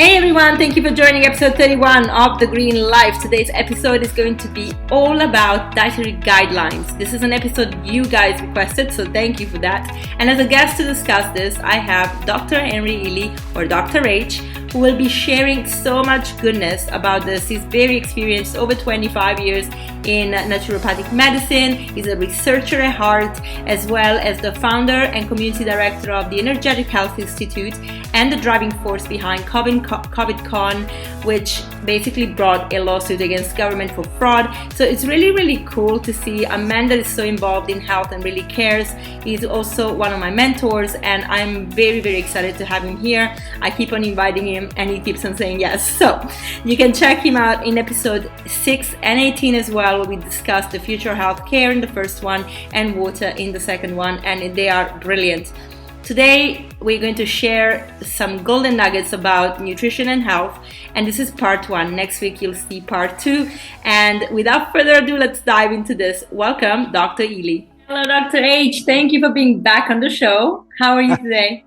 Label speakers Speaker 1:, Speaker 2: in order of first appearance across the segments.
Speaker 1: Hey everyone, thank you for joining episode 31 of The Green Life. Today's episode is going to be all about dietary guidelines. This is an episode you guys requested, so thank you for that. And as a guest to discuss this, I have Dr. Henry Ealy, or Dr. H, who will be sharing so much goodness about this. He's very experienced, over 25 years in naturopathic medicine. He's a researcher at heart, as well as the founder and community director of the Energetic Health Institute and the driving force behind COVID-Con, which basically brought a lawsuit against government for fraud. So it's really, really cool to see a man that is so involved in health and really cares. He's also one of my mentors, and I'm very, very excited to have him here. I keep on inviting him, and he keeps on saying yes. So you can check him out in episode 6 and 18 as well, where we discuss the future of healthcare in the first one and water in the second one, and they are brilliant. Today, we're going to share some golden nuggets about nutrition and health, and this is part 1. Next week, you'll see part 2. And without further ado, let's dive into this. Welcome, Dr. Ealy. Hello, Dr. H. Thank you for being back on the show. How are you today?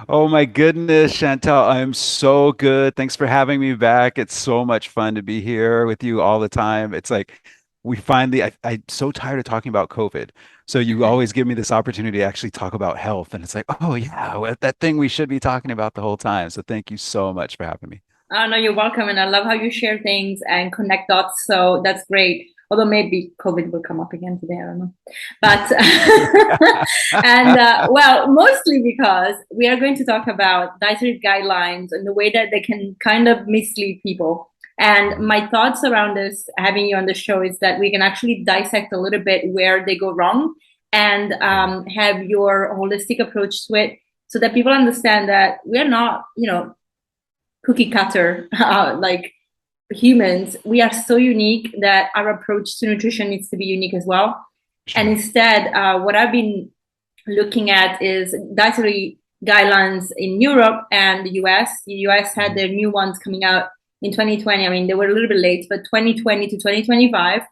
Speaker 2: Oh my goodness, Chantal, I'm so good. Thanks for having me back. It's so much fun to be here with you all the time. It's like we finally, I'm so tired of talking about COVID. So you always give me this opportunity to actually talk about health. And it's like, oh yeah, that thing we should be talking about the whole time. So thank you so much for having me.
Speaker 1: Oh, no, you're welcome. And I love how you share things and connect dots. So that's great. Although maybe COVID will come up again today, I don't know. But, well, mostly because we are going to talk about dietary guidelines and the way that they can kind of mislead people. And my thoughts around this, having you on the show, is that we can actually dissect a little bit where they go wrong and have your holistic approach to it so that people understand that we're not, cookie cutter like humans. We are so unique that our approach to nutrition needs to be unique as well. And
Speaker 2: Sure.
Speaker 1: instead, what I've been looking at is dietary guidelines in Europe and the US. The US had their new ones coming out in 2020. I mean, they were a little bit late, but 2020 to 2025,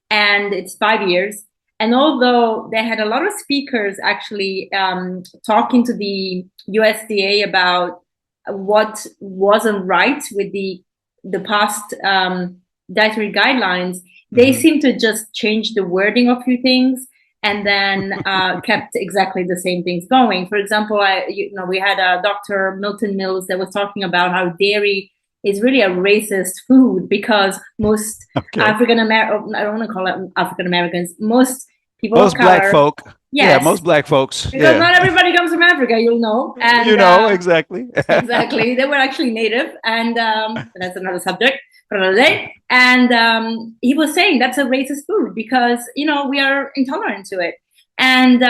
Speaker 1: and it's 5 years. And although they had a lot of speakers actually talking to the USDA about what wasn't right with the past dietary guidlines, they seem to just change the wording of a few things and then kept exactly the same things going. For example, we had Dr. Milton Mills that was talking about how dairy is really a racist food because most
Speaker 2: Okay.
Speaker 1: African American, I don't want to call it African Americans, most people of
Speaker 2: Most black
Speaker 1: color,
Speaker 2: folk. Yeah,
Speaker 1: yes,
Speaker 2: most black folks.
Speaker 1: because
Speaker 2: Yeah.
Speaker 1: not everybody comes from Africa, you'll know. And
Speaker 2: Exactly.
Speaker 1: exactly, they were actually native, and that's another subject for another day. And he was saying that's a racist food because we are intolerant to it, and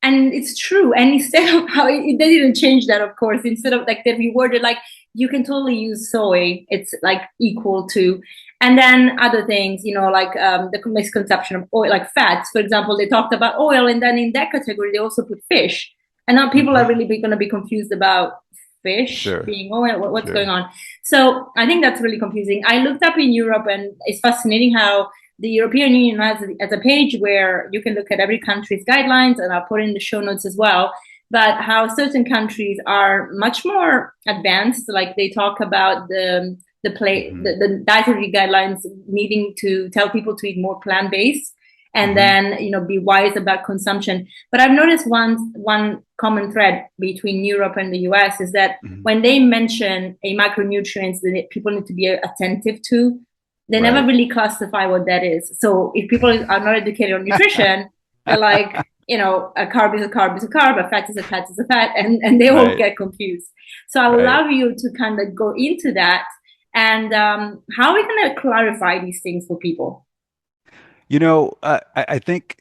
Speaker 1: it's true. And instead of how they didn't change that, of course, instead of like they reworded like you can totally use soy, it's like equal to. And then other things, like the misconception of oil, like fats, for example, they talked about oil, and then in that category, they also put fish. And now people are
Speaker 2: Mhm.
Speaker 1: really going to be confused about fish
Speaker 2: Sure.
Speaker 1: being oil, what's
Speaker 2: Sure.
Speaker 1: going on. So I think that's really confusing. I looked up in Europe, and it's fascinating how the European Union has a page where you can look at every country's guidelines, and I'll put in the show notes as well. But how certain countries are much more advanced, like they talk about
Speaker 2: Hmm.
Speaker 1: the dietary guidelines needing to tell people to eat more plant-based and
Speaker 2: Hmm.
Speaker 1: then be wise about consumption. But I've noticed one common thread between Europe and the US is that
Speaker 2: Hmm.
Speaker 1: when they mention a micronutrients that people need to be attentive to, they never
Speaker 2: Right.
Speaker 1: really classify what that is. So if people are not educated on nutrition, they're like, a carb is a carb is a carb, a fat is a fat is a fat, and they all
Speaker 2: Right.
Speaker 1: get confused. So I would
Speaker 2: Right.
Speaker 1: love you to kind of go into that and how are we going to clarify these things for people?
Speaker 2: I think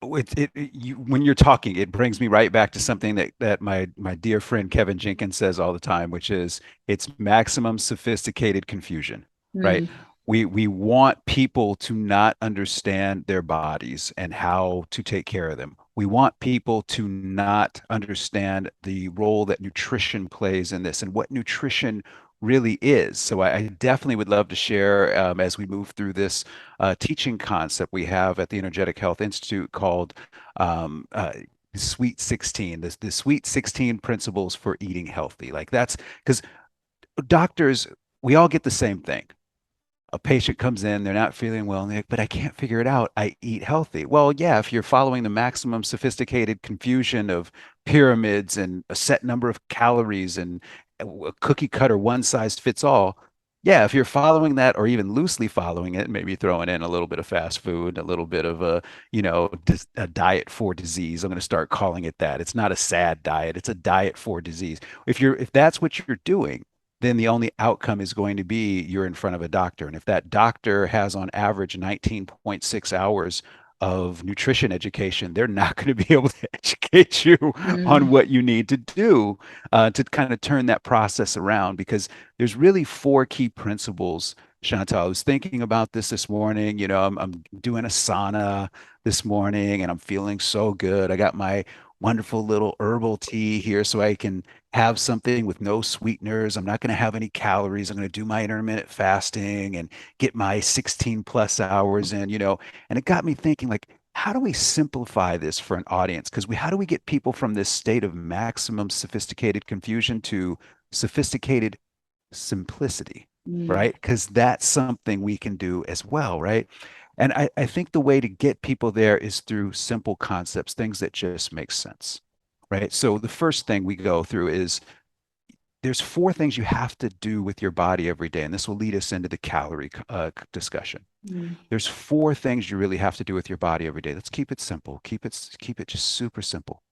Speaker 2: when you're talking, it brings me right back to something that my dear friend Kevin Jenkins says all the time, which is it's maximum sophisticated confusion, right?
Speaker 1: Mm.
Speaker 2: We want people to not understand their bodies and how to take care of them. We want people to not understand the role that nutrition plays in this and what nutrition really is. So I definitely would love to share as we move through this teaching concept we have at the Energetic Health Institute called um, uh, sweet 16, the sweet 16 principles for eating healthy. Like that's because doctors, we all get the same thing. A patient comes in, they're not feeling well, and they're like, but I can't figure it out. I eat healthy. Well, yeah, if you're following the maximum sophisticated confusion of pyramids and a set number of calories and a cookie cutter one size fits all, yeah, if you're following that or even loosely following it, maybe throwing in a little bit of fast food, a little bit of a diet for disease. I'm going to start calling it that. It's not a sad diet, it's a diet for disease. If that's what you're doing, then the only outcome is going to be you're in front of a doctor. And if that doctor has on average 19.6 hours of nutrition education, they're not going to be able to educate you on
Speaker 1: Mm.
Speaker 2: what you need to do to kind of turn that process around because there's really four key principles. Chantal, I was thinking about this morning. I'm doing a sauna this morning and I'm feeling so good. I got my wonderful little herbal tea here so I can have something with no sweeteners. I'm not going to have any calories. I'm going to do my intermittent fasting and get my 16 plus hours in. And it got me thinking, like, how do we simplify this for an audience? Because how do we get people from this state of maximum sophisticated confusion to sophisticated simplicity,
Speaker 1: Mm.
Speaker 2: right? Because that's something we can do as well, right? And I think the way to get people there is through simple concepts, things that just make sense, right? So the first thing we go through is there's four things you have to do with your body every day, and this will lead us into the calorie discussion.
Speaker 1: Mm.
Speaker 2: There's four things you really have to do with your body every day. Let's keep it simple. Keep it just super simple.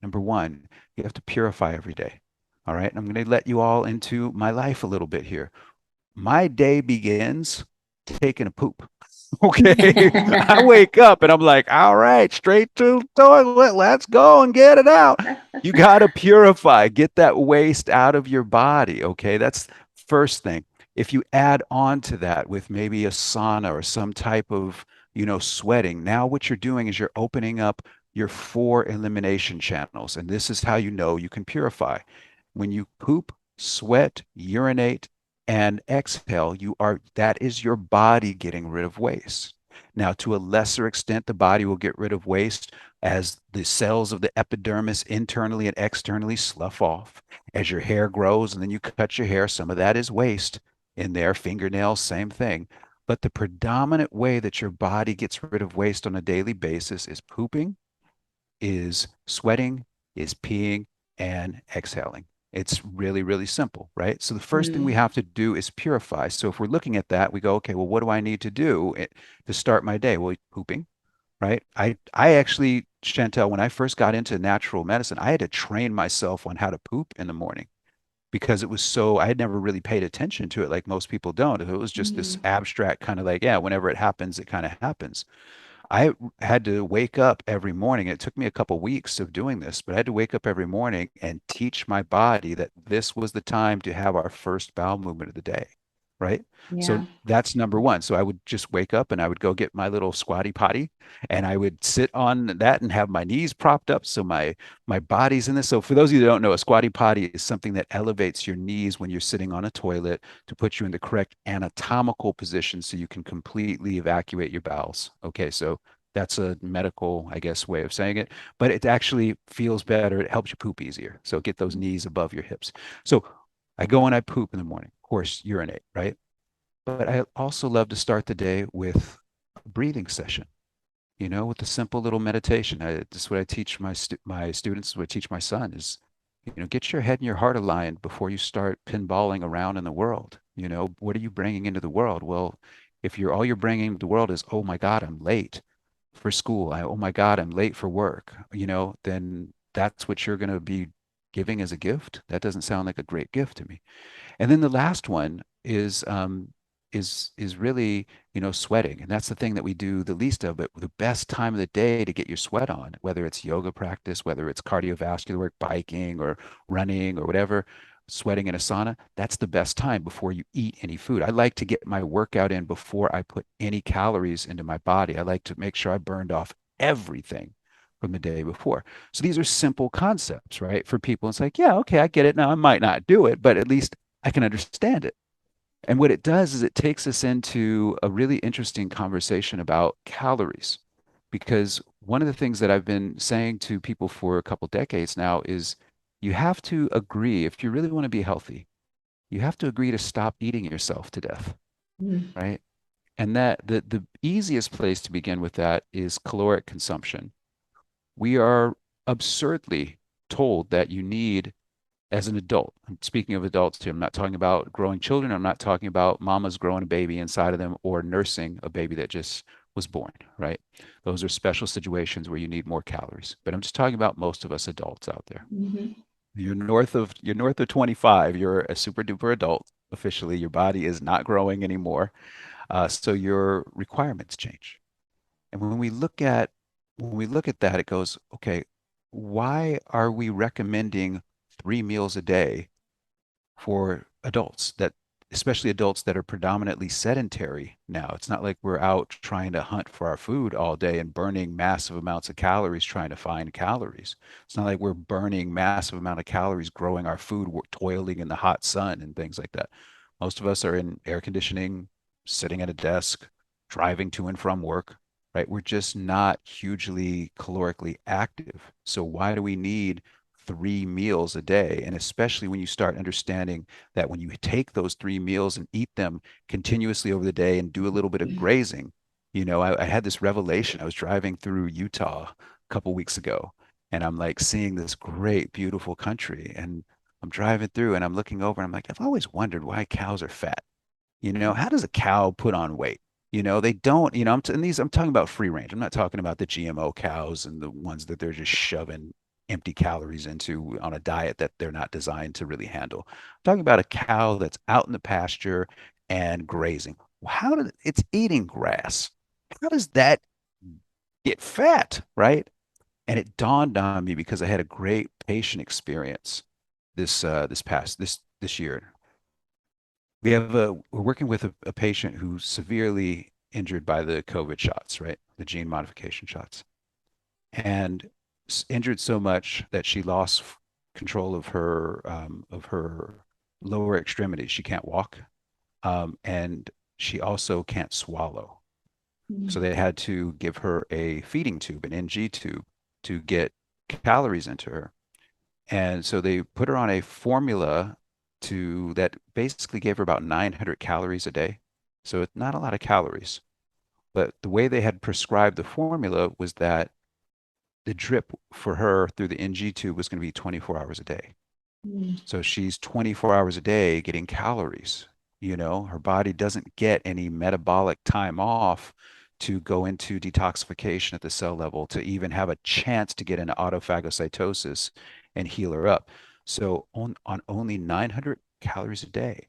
Speaker 2: Number one, you have to purify every day. All right. And I'm going to let you all into my life a little bit here. My day begins taking a poop. Okay. I wake up and I'm like, all right, straight to the toilet. Let's go and get it out. You got to purify, get that waste out of your body. Okay. That's first thing. If you add on to that with maybe a sauna or some type of, sweating, now what you're doing is you're opening up your four elimination channels. And this is how you know you can purify. When you poop, sweat, urinate, and exhale, that is your body getting rid of waste. Now, to a lesser extent, the body will get rid of waste as the cells of the epidermis internally and externally slough off. As your hair grows and then you cut your hair, some of that is waste in there, fingernails, same thing. But the predominant way that your body gets rid of waste on a daily basis is pooping, is sweating, is peeing, and exhaling. It's really, really simple, right? So the first thing we
Speaker 1: Mm.
Speaker 2: have to do is purify. So if we're looking at that, we go, okay, well, what do I need to do to start my day? Well, pooping, right? I actually, Chantel, when I first got into natural medicine, I had to train myself on how to poop in the morning because I had never really paid attention to it like most people don't. It was just this
Speaker 1: Mm.
Speaker 2: abstract kind of like, yeah, whenever it happens, it kind of happens. I had to wake up every morning. It took me a couple weeks of doing this, but I had to wake up every morning and teach my body that this was the time to have our first bowel movement of the day. Right. So
Speaker 1: Yeah.
Speaker 2: that's number one. So I would just wake up and I would go get my little squatty potty and I would sit on that and have my knees propped up. So my body's in this. So for those of you that don't know, a squatty potty is something that elevates your knees when you're sitting on a toilet to put you in the correct anatomical position so you can completely evacuate your bowels. Okay. So that's a medical, I guess, way of saying it, but it actually feels better. It helps you poop easier. So get those knees above your hips. So I go and I poop in the morning, of course, urinate, right? But I also love to start the day with a breathing session, with a simple little meditation. This is what I teach my students, what I teach my son is, get your head and your heart aligned before you start pinballing around in the world. What are you bringing into the world? Well, if all you're bringing into the world is, oh my God, I'm late for school. Oh my God, I'm late for work, then that's what you're going to be giving as a gift. That doesn't sound like a great gift to me. And then the last one is really, sweating. And that's the thing that we do the least of, but the best time of the day to get your sweat on, whether it's yoga practice, whether it's cardiovascular work, biking or running or whatever, sweating in a sauna, that's the best time before you eat any food. I like to get my workout in before I put any calories into my body. I like to make sure I burned off everything from the day before. So these are simple concepts, right? For people, it's like, yeah, okay, I get it. Now I might not do it, but at least I can understand it. And what it does is it takes us into a really interesting conversation about calories. because one of the things that I've been saying to people for a couple decades now is you have to agree, if you really want to be healthy, you have to agree to stop eating yourself to death,
Speaker 1: Mm.
Speaker 2: right? And that the easiest place to begin with that is caloric consumption. We are absurdly told that you need, as an adult, I'm speaking of adults here, I'm not talking about growing children, I'm not talking about mamas growing a baby inside of them or nursing a baby that just was born, right? Those are special situations where you need more calories. But I'm just talking about most of us adults out there.
Speaker 1: Mhm.
Speaker 2: You're north of 25, you're a super duper adult. Officially, your body is not growing anymore. So your requirements change. And when we look at that, it goes, okay, why are we recommending 3 meals a day for adults, that especially adults that are predominantly sedentary now? It's not like we're out trying to hunt for our food all day and burning massive amounts of calories trying to find calories. It's not like we're burning massive amount of calories growing our food, we're toiling in the hot sun and things like that. Most of us are in air conditioning, sitting at a desk, driving to and from work, right? We're just not hugely calorically active. So why do we need 3 meals a day? And especially when you start understanding that when you take those 3 meals and eat them continuously over the day and do a little bit of grazing, I had this revelation. I was driving through Utah a couple weeks ago, and I'm like seeing this great, beautiful country. And I'm driving through and I'm looking over and I'm like, I've always wondered why cows are fat. How does a cow put on weight? They don't, I'm talking about free range. I'm not talking about the GMO cows and the ones that they're just shoving empty calories into on a diet that they're not designed to really handle. I'm talking about a cow that's out in the pasture and grazing. It's eating grass. How does that get fat, right? And it dawned on me because I had a great patient experience this year. We're working with a patient who's severely injured by the COVID shots, right? The gene modification shots, and injured so much that she lost control of her lower extremities. She can't walk, and she also can't swallow. So
Speaker 1: Mm.
Speaker 2: they had to give her a feeding tube, an NG tube, to get calories into her. And so they put her on a formula that basically gave her about 900 calories a day. So it's not a lot of calories. But the way they had prescribed the formula was that the drip for her through the NG tube was going to be 24 hours a day.
Speaker 1: Mm.
Speaker 2: So she's 24 hours a day getting calories. Her body doesn't get any metabolic time off to go into detoxification at the cell level to even have a chance to get into autophagocytosis and heal her up. So on only 900 calories a day,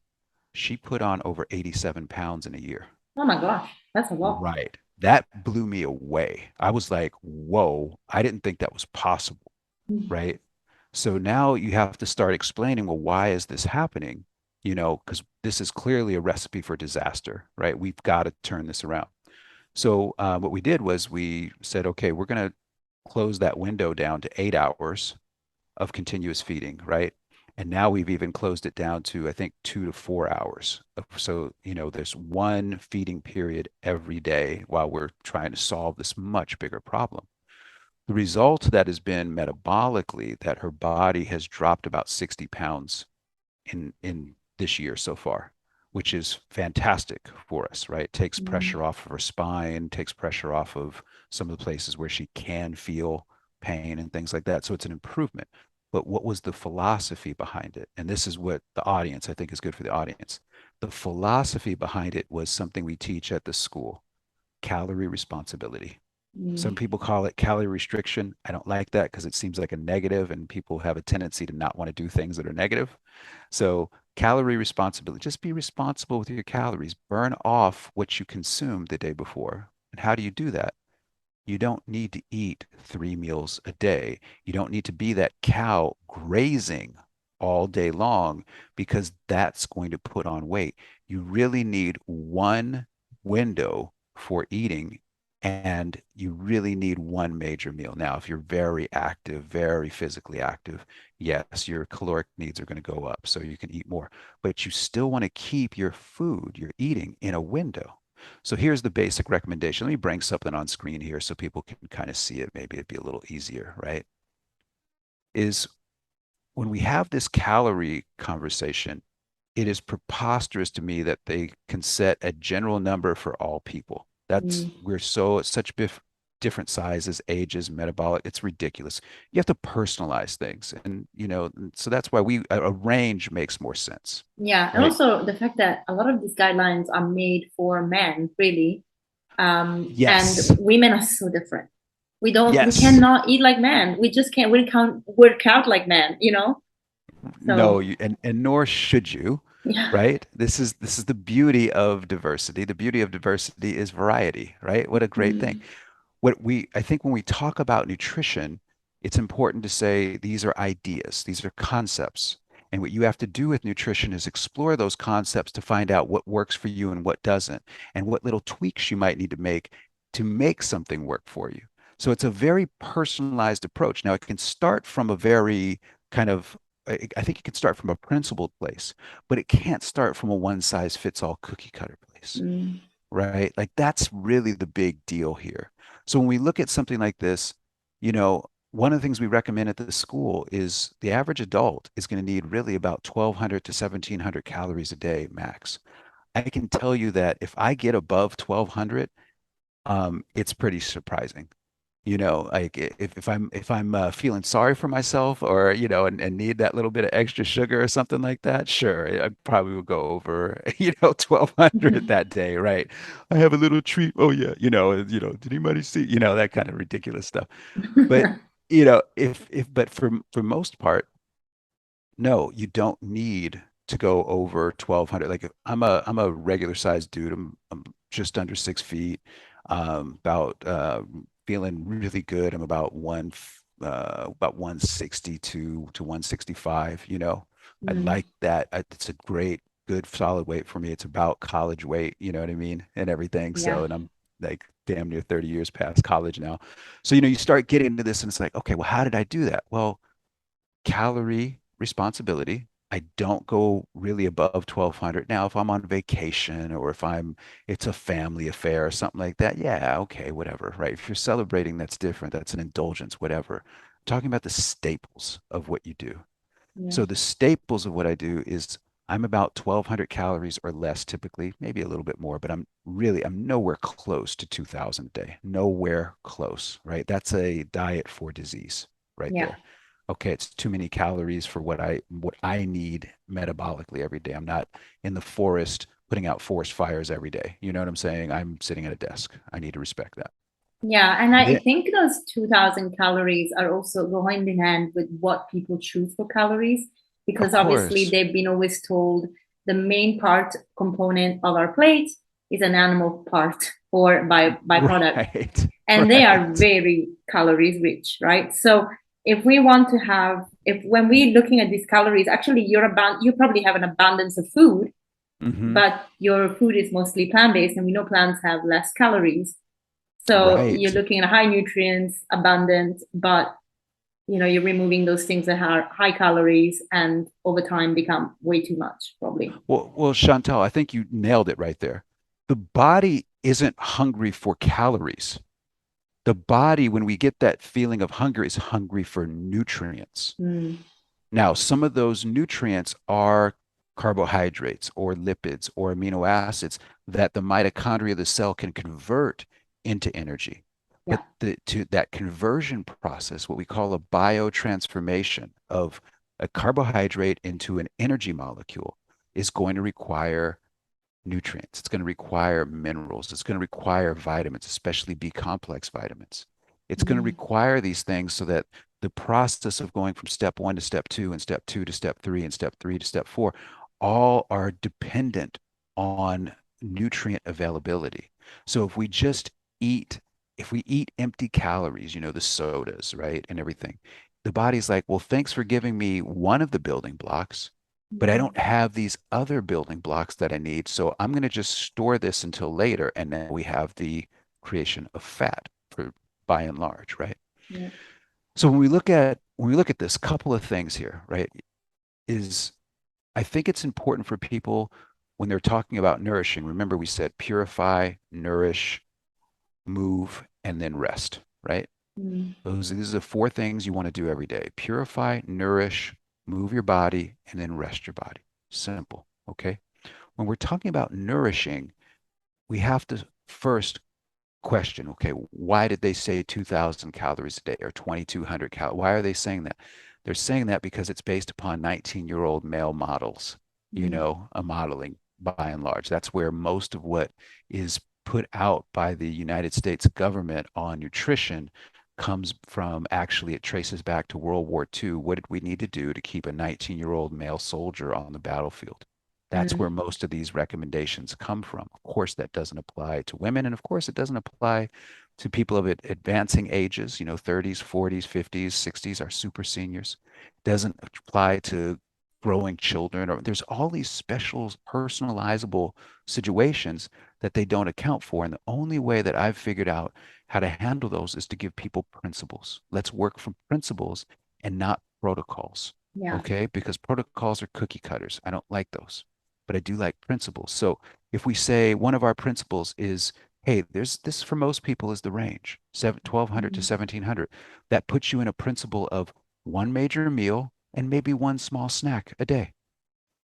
Speaker 2: she put on over 87 pounds in a year.
Speaker 1: Oh my gosh, that's a lot.
Speaker 2: Right. That blew me away. I was like, whoa, I didn't think that was possible.
Speaker 1: Mm.
Speaker 2: Right. So now you have to start explaining, well, why is this happening? Because this is clearly a recipe for disaster, right? We've got to turn this around. So what we did was we said, okay, we're going to close that window down to 8 hours of continuous feeding, right? And now we've even closed it down to, I think, 2 to 4 hours. So, there's one feeding period every day while we're trying to solve this much bigger problem. The result that has been metabolically that her body has dropped about 60 pounds in this year so far, which is fantastic for us, right? Takes
Speaker 1: Mm.
Speaker 2: pressure off of her spine, takes pressure off of some of the places where she can feel pain and things like that. So it's an improvement. But what was the philosophy behind it? And this is what the audience, I think, is good for the audience. The philosophy behind it was something we teach at the school: calorie responsibility. Some
Speaker 1: Mm.
Speaker 2: people call it calorie restriction. I don't like that because it seems like a negative, and people have a tendency to not want to do things that are negative. So, calorie responsibility, just be responsible with your calories. Burn off what you consumed the day before. And how do you do that? You don't need to eat 3 meals a day. You don't need to be that cow grazing all day long because that's going to put on weight. You really need one window for eating, and you really need one major meal. Now, if you're very active, very physically active, yes, your caloric needs are going to go up so you can eat more, but you still want to keep your food, your eating in a window. So here's the basic recommendation. Let me bring something on screen here so people can kind of see it. Maybe it'd be a little easier, right? Is when we have this calorie conversation, it is preposterous to me that they can set a general number for all people. That's
Speaker 1: Mm.
Speaker 2: we're so such different sizes, ages, metabolic. It's ridiculous. You have to personalize things, and so that's why a range makes more sense,
Speaker 1: Yeah, and
Speaker 2: right?
Speaker 1: also the fact that a lot of these guidelines are made for men, really, and
Speaker 2: Yes,
Speaker 1: women are so different. We
Speaker 2: yes.
Speaker 1: cannot eat like men. We just can't, we can't work out like men, you know?
Speaker 2: No,
Speaker 1: So,
Speaker 2: and nor should you,
Speaker 1: yeah.
Speaker 2: right? This is the beauty of diversity. The beauty of diversity is variety, right? What a great thing.
Speaker 1: Mm,
Speaker 2: I think when we talk about nutrition, it's important to say these are ideas, these are concepts. And what you have to do with nutrition is explore those concepts to find out what works for you and what doesn't, and what little tweaks you might need to make something work for you. So it's a very personalized approach. Now, it can start from a very kind of, I think it can start from a principled place, but it can't start from a one size fits all cookie cutter place,
Speaker 1: mm,
Speaker 2: right? Like that's really the big deal here. So when we look at something like this, one of the things we recommend at the school is the average adult is going to need really about 1,200 to 1,700 calories a day max. I can tell you that if I get above 1,200, it's pretty surprising. Like if I'm feeling sorry for myself or and need that little bit of extra sugar or something like that, sure, I probably will go over 1,200
Speaker 1: mm.
Speaker 2: that day, right? I have a little treat. Oh yeah, did anybody see, that kind of ridiculous stuff. But if but for most part, no, you don't need to go over 1,200. Like I'm a regular sized dude. I'm just under 6 feet. About feeling really good. I'm about 162 to 165. I
Speaker 1: Mm,
Speaker 2: like that. It's a great, good, solid weight for me. It's about college weight. You know what I mean, and everything.
Speaker 1: yeah,
Speaker 2: And I'm like damn near 30 years past college now. So you start getting into this, and it's like, okay, well, how did I do that? Well, calorie responsibility. I don't go really above 1,200. Now, if I'm on vacation or if it's a family affair or something like that, yeah, okay, whatever, right? If you're celebrating, that's different. That's an indulgence, whatever. I'm talking about the staples of what you do.
Speaker 1: yeah,
Speaker 2: So the staples of what I do is I'm about 1,200 calories or less typically, maybe a little bit more, but I'm nowhere close to 2,000 a day. Nowhere close, right? That's a diet for disease right
Speaker 1: yeah.
Speaker 2: there. Okay, it's too many calories for what I need metabolically every day. I'm not in the forest putting out forest fires every day. You know what I'm saying? I'm sitting at a desk. I need to respect that.
Speaker 1: Yeah, and I
Speaker 2: Then,
Speaker 1: think those 2000 calories are also go hand in hand with what people choose for calories,
Speaker 2: of
Speaker 1: because obviously
Speaker 2: course,
Speaker 1: they've been always told the main part component of our plate is an animal part or byproduct,
Speaker 2: right,
Speaker 1: and they are
Speaker 2: right.
Speaker 1: very calories rich, right? So if we want to have, if when we're looking at these calories, actually you probably have an abundance of food,
Speaker 2: Hmm.
Speaker 1: but your food is mostly plant-based, and we know plants have less calories. So you're
Speaker 2: Right.
Speaker 1: looking at high nutrients, abundant, but you're removing those things that are high calories and over time become way too much, probably.
Speaker 2: Well, Chantal, I think you nailed it right there. The body isn't hungry for calories. The body, when we get that feeling of hunger, is hungry for nutrients.
Speaker 1: Mm,
Speaker 2: Now, some of those nutrients are carbohydrates or lipids or amino acids that the mitochondria of the cell can convert into energy. But
Speaker 1: yeah.
Speaker 2: to that conversion process, what we call a biotransformation of a carbohydrate into an energy molecule, is going to require nutrients. It's going to require minerals. It's going to require vitamins, especially B complex vitamins. It's going to
Speaker 1: Mm,
Speaker 2: require these things so that the process of going from step one to step two and step two to step three and step three to step four all are dependent on nutrient availability. So eat, if we eat empty calories, the sodas, right, and everything, the body's like, well, thanks for giving me one of the building blocks, but I
Speaker 1: mm,
Speaker 2: don't have these other building blocks that I need. So I'm going to just store this until later. And then we have the creation of fat for by and large, right?
Speaker 1: yeah.
Speaker 2: So when we look at this couple of things here, right, is I think it's important for people. when they're talking about nourishing, remember we said purify, nourish, move, and then rest, right?
Speaker 1: Mm.
Speaker 2: These are the four things you want to do every day: purify, nourish, move your body, and then rest your body. Simple. Okay. When we're talking about nourishing, we have to first question, okay, why did they say 2,000 calories a day or 2,200 calories? Why are they saying that? They're saying that because it's based upon 19-year-old male models,
Speaker 1: Mm.
Speaker 2: a modeling by and large. That's where most of what is put out by the United States government on nutrition comes from. Actually, it traces back to World War II. What did we need to do to keep a 19-year-old male soldier on the battlefield? That's where
Speaker 1: Mm.
Speaker 2: most of these recommendations come from. Of course, that doesn't apply to women. And of course, it doesn't apply to people of advancing ages, 30s, 40s, 50s, 60s, our super seniors. It doesn't apply to growing children, or there's all these special personalizable situations that they don't account for. And the only way that I've figured out how to handle those is to give people principles. Let's work from principles and not protocols.
Speaker 1: Yeah.
Speaker 2: Okay? Because protocols are cookie cutters. I don't like those, but I do like principles. So if we say one of our principles is, hey, there's this for most people is the range, 1,200 to
Speaker 1: Mm.
Speaker 2: 1,700. That puts you in a principle of one major meal and maybe one small snack a day.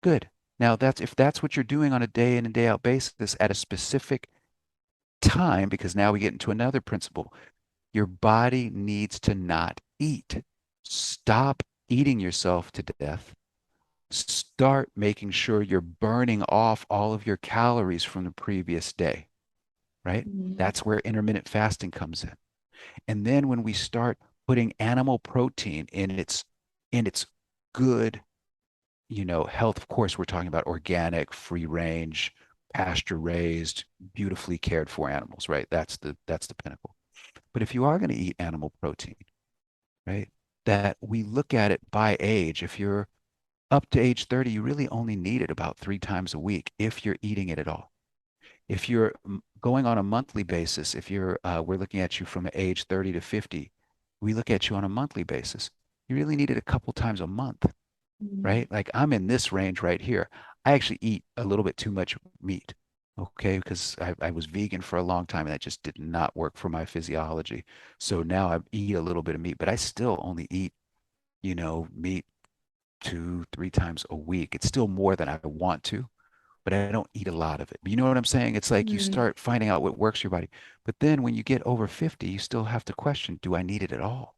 Speaker 2: Good. Now that's if that's what you're doing on a day in and day out basis at a specific time, because now we get into another principle. Your body needs to not eat. Stop eating yourself to death. Start making sure you're burning off all of your calories from the previous day, right?
Speaker 1: Mm.
Speaker 2: That's where intermittent fasting comes in. And then when we start putting animal protein in its good, health, of course, we're talking about organic, free range, pasture raised, beautifully cared for animals, right? That's the pinnacle. But if you are going to eat animal protein, right, that we look at it by age. If you're up to age 30, you really only need it about 3 times a week if you're eating it at all. If you're going on a monthly basis, if we're looking at you from age 30 to 50, we look at you on a monthly basis. You really need it a couple times a month,
Speaker 1: Mm.
Speaker 2: right? Like I'm in this range right here. I actually eat a little bit too much meat, okay? Because I was vegan for a long time and that just did not work for my physiology. So now I eat a little bit of meat, but I still only eat, meat 2, 3 times a week. It's still more than I want to, but I don't eat a lot of it. You know what I'm saying? It's like you
Speaker 1: Mm.
Speaker 2: start finding out what works for your body. But then when you get over 50, you still have to question, do I need it at all?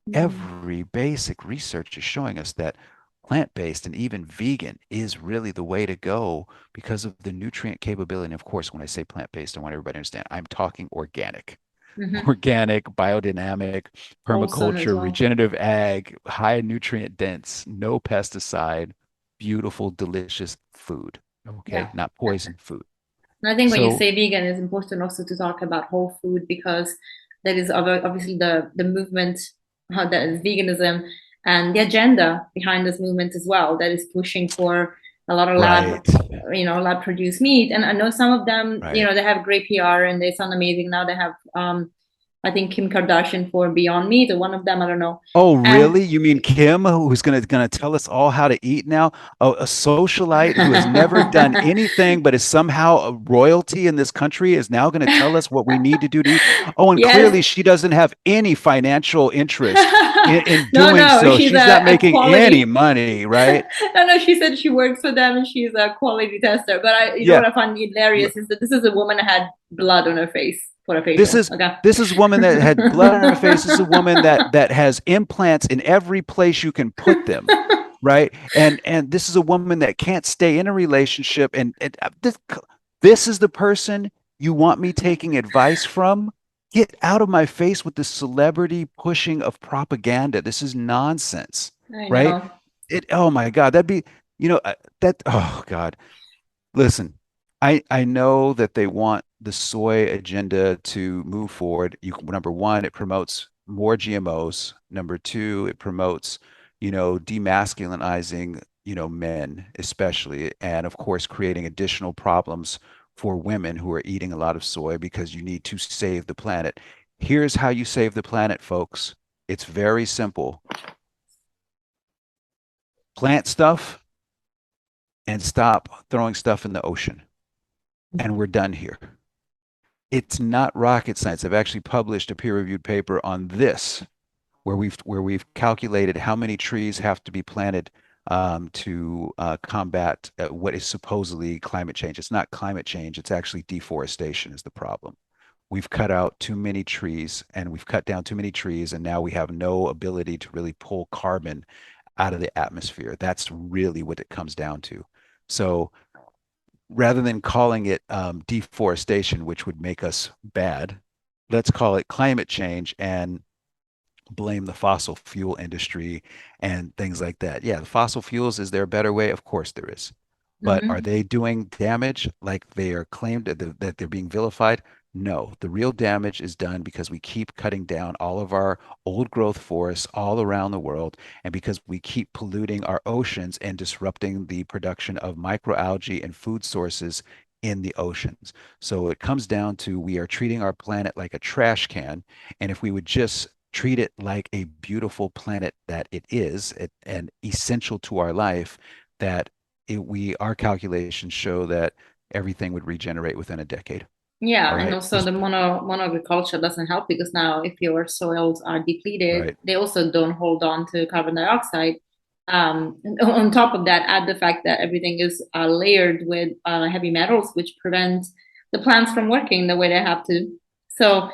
Speaker 1: Mm.
Speaker 2: Every basic research is showing us that plant-based and even vegan is really the way to go because of the nutrient capability. And of course, when I say plant-based, I want everybody to understand I'm talking organic.
Speaker 1: Mm-hmm.
Speaker 2: Organic, biodynamic,
Speaker 1: Wholesome as
Speaker 2: permaculture,
Speaker 1: well.
Speaker 2: regenerative ag, high nutrient dense, no pesticide, beautiful, delicious food. Okay,
Speaker 1: Yeah.
Speaker 2: not poison food.
Speaker 1: And I think when you
Speaker 2: So,
Speaker 1: say vegan, it's important also to talk about whole food because that is obviously the movement that is veganism and the agenda behind this movement as well that is pushing for a lot of
Speaker 2: right,
Speaker 1: lab produced meat. And I know some of them,
Speaker 2: right.
Speaker 1: they have great PR and they sound amazing. Now they have I think Kim Kardashian for Beyond Meat or one of them, I don't know.
Speaker 2: Oh,
Speaker 1: And
Speaker 2: really? You mean Kim, who's gonna tell us all how to eat now? A socialite who has never done anything but is somehow a royalty in this country is now gonna tell us what we need to do to eat. Oh, and
Speaker 1: yes.
Speaker 2: clearly she doesn't have any financial interest in
Speaker 1: No,
Speaker 2: doing
Speaker 1: no,
Speaker 2: so.
Speaker 1: she's
Speaker 2: She's not
Speaker 1: a
Speaker 2: making any
Speaker 1: quality.
Speaker 2: money, right?
Speaker 1: No, no, she said she works for them and she's a quality tester. But
Speaker 2: Yeah.
Speaker 1: what I find hilarious is that this is a woman that had blood on her face for a
Speaker 2: This
Speaker 1: facial.
Speaker 2: is
Speaker 1: Okay.
Speaker 2: this is a woman that had blood on her face. This is a woman that has implants in every place you can put them, right? And this is a woman that can't stay in a relationship. And this is the person you want me taking advice from? Get out of my face with the celebrity pushing of propaganda. This is nonsense,
Speaker 1: I
Speaker 2: right?
Speaker 1: know.
Speaker 2: Oh my God, that'd be, that, oh God. Listen, I know that they want the soy agenda to move forward. Number one, it promotes more GMOs. Number two, it promotes, demasculinizing, men especially, and of course, creating additional problems for women who are eating a lot of soy because you need to save the planet. Here's how you save the planet, folks. It's very simple. Plant stuff, and stop throwing stuff in the ocean. And we're done here. It's not rocket science. I've actually published a peer-reviewed paper on this, where we've calculated how many trees have to be planted to combat what is supposedly climate change. It's not climate change. It's actually deforestation is the problem. We've cut out too many trees and we've cut down too many trees, and now we have no ability to really pull carbon out of the atmosphere. That's really what it comes down to. So rather than calling it deforestation, which would make us bad, let's call it climate change and blame the fossil fuel industry and things like that. Yeah, the fossil fuels, is there a better way? Of course there is. But are
Speaker 1: Hmm.
Speaker 2: they doing damage like they are claimed that they're being vilified? No, the real damage is done because we keep cutting down all of our old growth forests all around the world, and because we keep polluting our oceans and disrupting the production of microalgae and food sources in the oceans. So it comes down to we are treating our planet like a trash can, and if we would just treat it like a beautiful planet that it is, and essential to our life, that our calculations show that everything would regenerate within a decade. All
Speaker 1: Yeah, and
Speaker 2: right.
Speaker 1: also the mono agriculture doesn't help because now if your soils are depleted,
Speaker 2: Right.
Speaker 1: they also don't hold on to carbon dioxide. And on top of that, add the fact that everything is layered with heavy metals, which prevents the plants from working the way they have to. So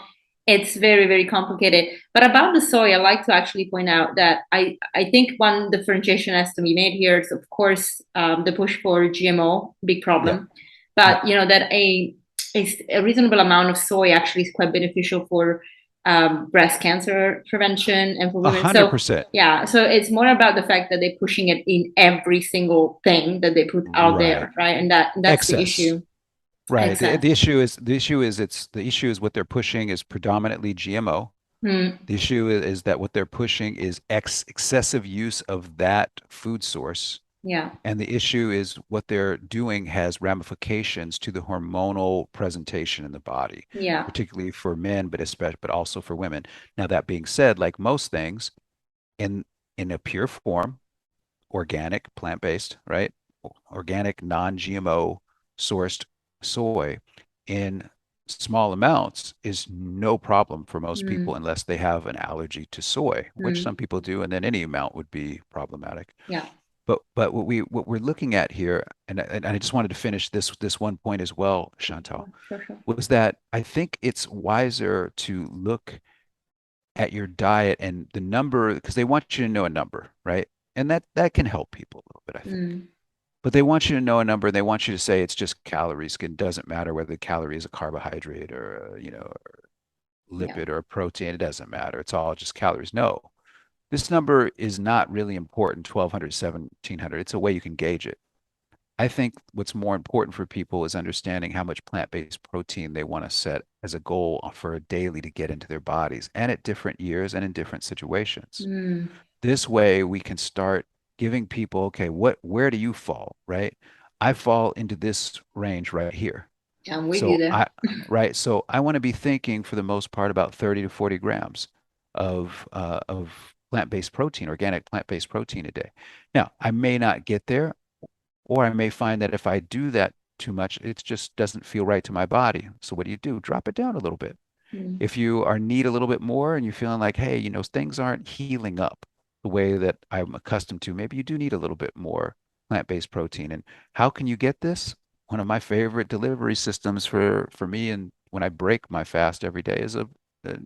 Speaker 1: it's very, very complicated. But about the soy, I like to actually point out that I think one differentiation has to be made here is, of course, the push for GMO, big
Speaker 2: Yep.
Speaker 1: problem.
Speaker 2: Yep.
Speaker 1: But you know that a reasonable amount of soy actually is quite beneficial for breast cancer prevention and for
Speaker 2: A
Speaker 1: women.
Speaker 2: hundred
Speaker 1: So
Speaker 2: percent.
Speaker 1: yeah, so it's more about the fact that they're pushing it in every single thing that they put out
Speaker 2: Right.
Speaker 1: there, right? And that's the
Speaker 2: Excess.
Speaker 1: issue.
Speaker 2: Right. The,
Speaker 1: Excess.
Speaker 2: the issue is the issue is it's the issue is what they're pushing is predominantly GMO.
Speaker 1: Hmm.
Speaker 2: The issue is that what they're pushing is excessive use of that food source.
Speaker 1: Yeah.
Speaker 2: And the issue is what they're doing has ramifications to the hormonal presentation in the body,
Speaker 1: Yeah.
Speaker 2: particularly for men, but also for women. Now, that being said, like most things in in a pure form, organic, plant-based, right? Organic, non-GMO sourced soy in small amounts is no problem for most
Speaker 1: Hmm.
Speaker 2: people unless they have an allergy to soy, which
Speaker 1: Hmm.
Speaker 2: some people do, and then any amount would be problematic.
Speaker 1: Yeah.
Speaker 2: But what we're looking at here, and I just wanted to finish this one point as well, Chantal,
Speaker 1: Sure, sure.
Speaker 2: was that I think it's wiser to look at your diet and the number, because they want you to know a number, right? And that can help people a little bit, I think.
Speaker 1: Hmm.
Speaker 2: But they want you to know a number, and they want you to say it's just calories. It doesn't matter whether the calorie is a carbohydrate or
Speaker 1: Yeah.
Speaker 2: lipid or a protein. It doesn't matter. It's all just calories. No, this number is not really important, 1200, 1700. It's a way you can gauge it. I think what's more important for people is understanding how much plant-based protein they want to set as a goal for a daily to get into their bodies and at different years and in different situations.
Speaker 1: Hmm.
Speaker 2: This way we can start giving people, okay, where do you fall, right? I fall into this range right here.
Speaker 1: Yeah, I'm with you
Speaker 2: So
Speaker 1: there.
Speaker 2: I want to be thinking for the most part about 30 to 40 grams of plant-based protein, organic plant-based protein a day. Now, I may not get there, or I may find that if I do that too much, it just doesn't feel right to my body. So what do? Drop it down a little bit.
Speaker 1: Hmm.
Speaker 2: If you are need a little bit more and you're feeling like, hey, things aren't healing up the way that I'm accustomed to, maybe you do need a little bit more plant-based protein. And how can you get this? One of my favorite delivery systems for me and when I break my fast every day is a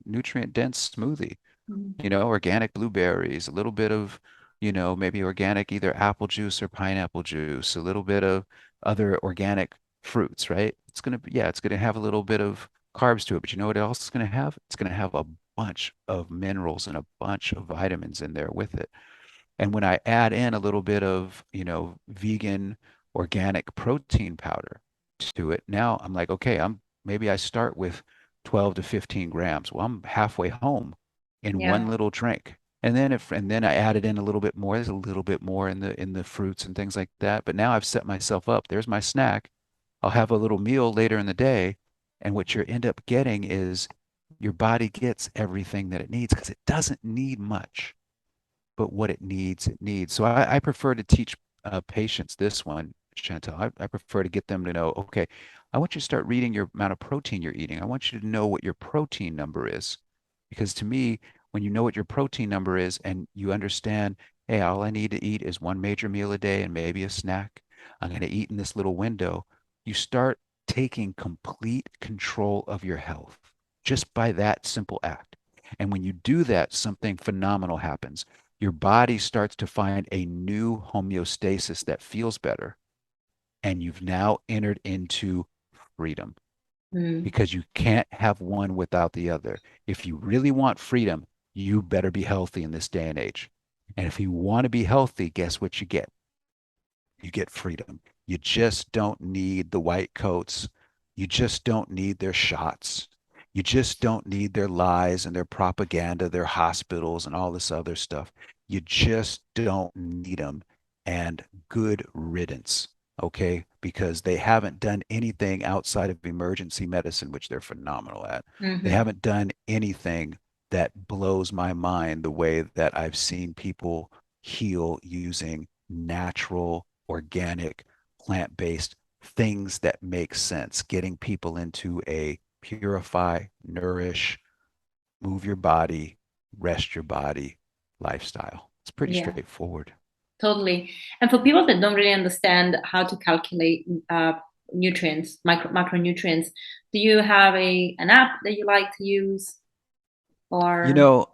Speaker 2: nutrient-dense smoothie.
Speaker 1: Hmm.
Speaker 2: Organic blueberries, a little bit of, maybe organic either apple juice or pineapple juice, a little bit of other organic fruits, right? It's going to have a little bit of carbs to it, but you know what else it's going to have? It's going to have a bunch of minerals and a bunch of vitamins in there with it. And when I add in a little bit of, vegan organic protein powder to it, now I'm like, okay, maybe I start with 12 to 15 grams. Well, I'm halfway home in one
Speaker 1: Yeah.
Speaker 2: little drink. And then I added in a little bit more. There's a little bit more in the fruits and things like that. But now I've set myself up. There's my snack. I'll have a little meal later in the day. And what you end up getting is your body gets everything that it needs because it doesn't need much, but what it needs, it needs. So I prefer to teach patients this one. Chantel. I prefer to get them to know, okay, I want you to start reading your amount of protein you're eating. I want you to know what your protein number is. Because to me, when you know what your protein number is and you understand, hey, all I need to eat is one major meal a day and maybe a snack, I'm going to eat in this little window, you start taking complete control of your health just by that simple act. And when you do that, something phenomenal happens. Your body starts to find a new homeostasis that feels better. And you've now entered into freedom
Speaker 1: Mm,
Speaker 2: because you can't have one without the other. If you really want freedom, you better be healthy in this day and age. And if you want to be healthy, guess what you get? You get freedom. You just don't need the white coats. You just don't need their shots. You just don't need their lies and their propaganda, their hospitals and all this other stuff. You just don't need them. And good riddance, okay? Because they haven't done anything outside of emergency medicine, which they're phenomenal at. They
Speaker 1: hmm.
Speaker 2: haven't done anything that blows my mind the way that I've seen people heal using natural, organic, plant-based things that make sense, getting people into a purify, nourish, move your body, rest your body lifestyle. It's pretty
Speaker 1: Yeah,
Speaker 2: straightforward.
Speaker 1: totally. And for people that don't really understand how to calculate nutrients, macronutrients, do you have an app that you like to use
Speaker 2: You
Speaker 1: or?
Speaker 2: know,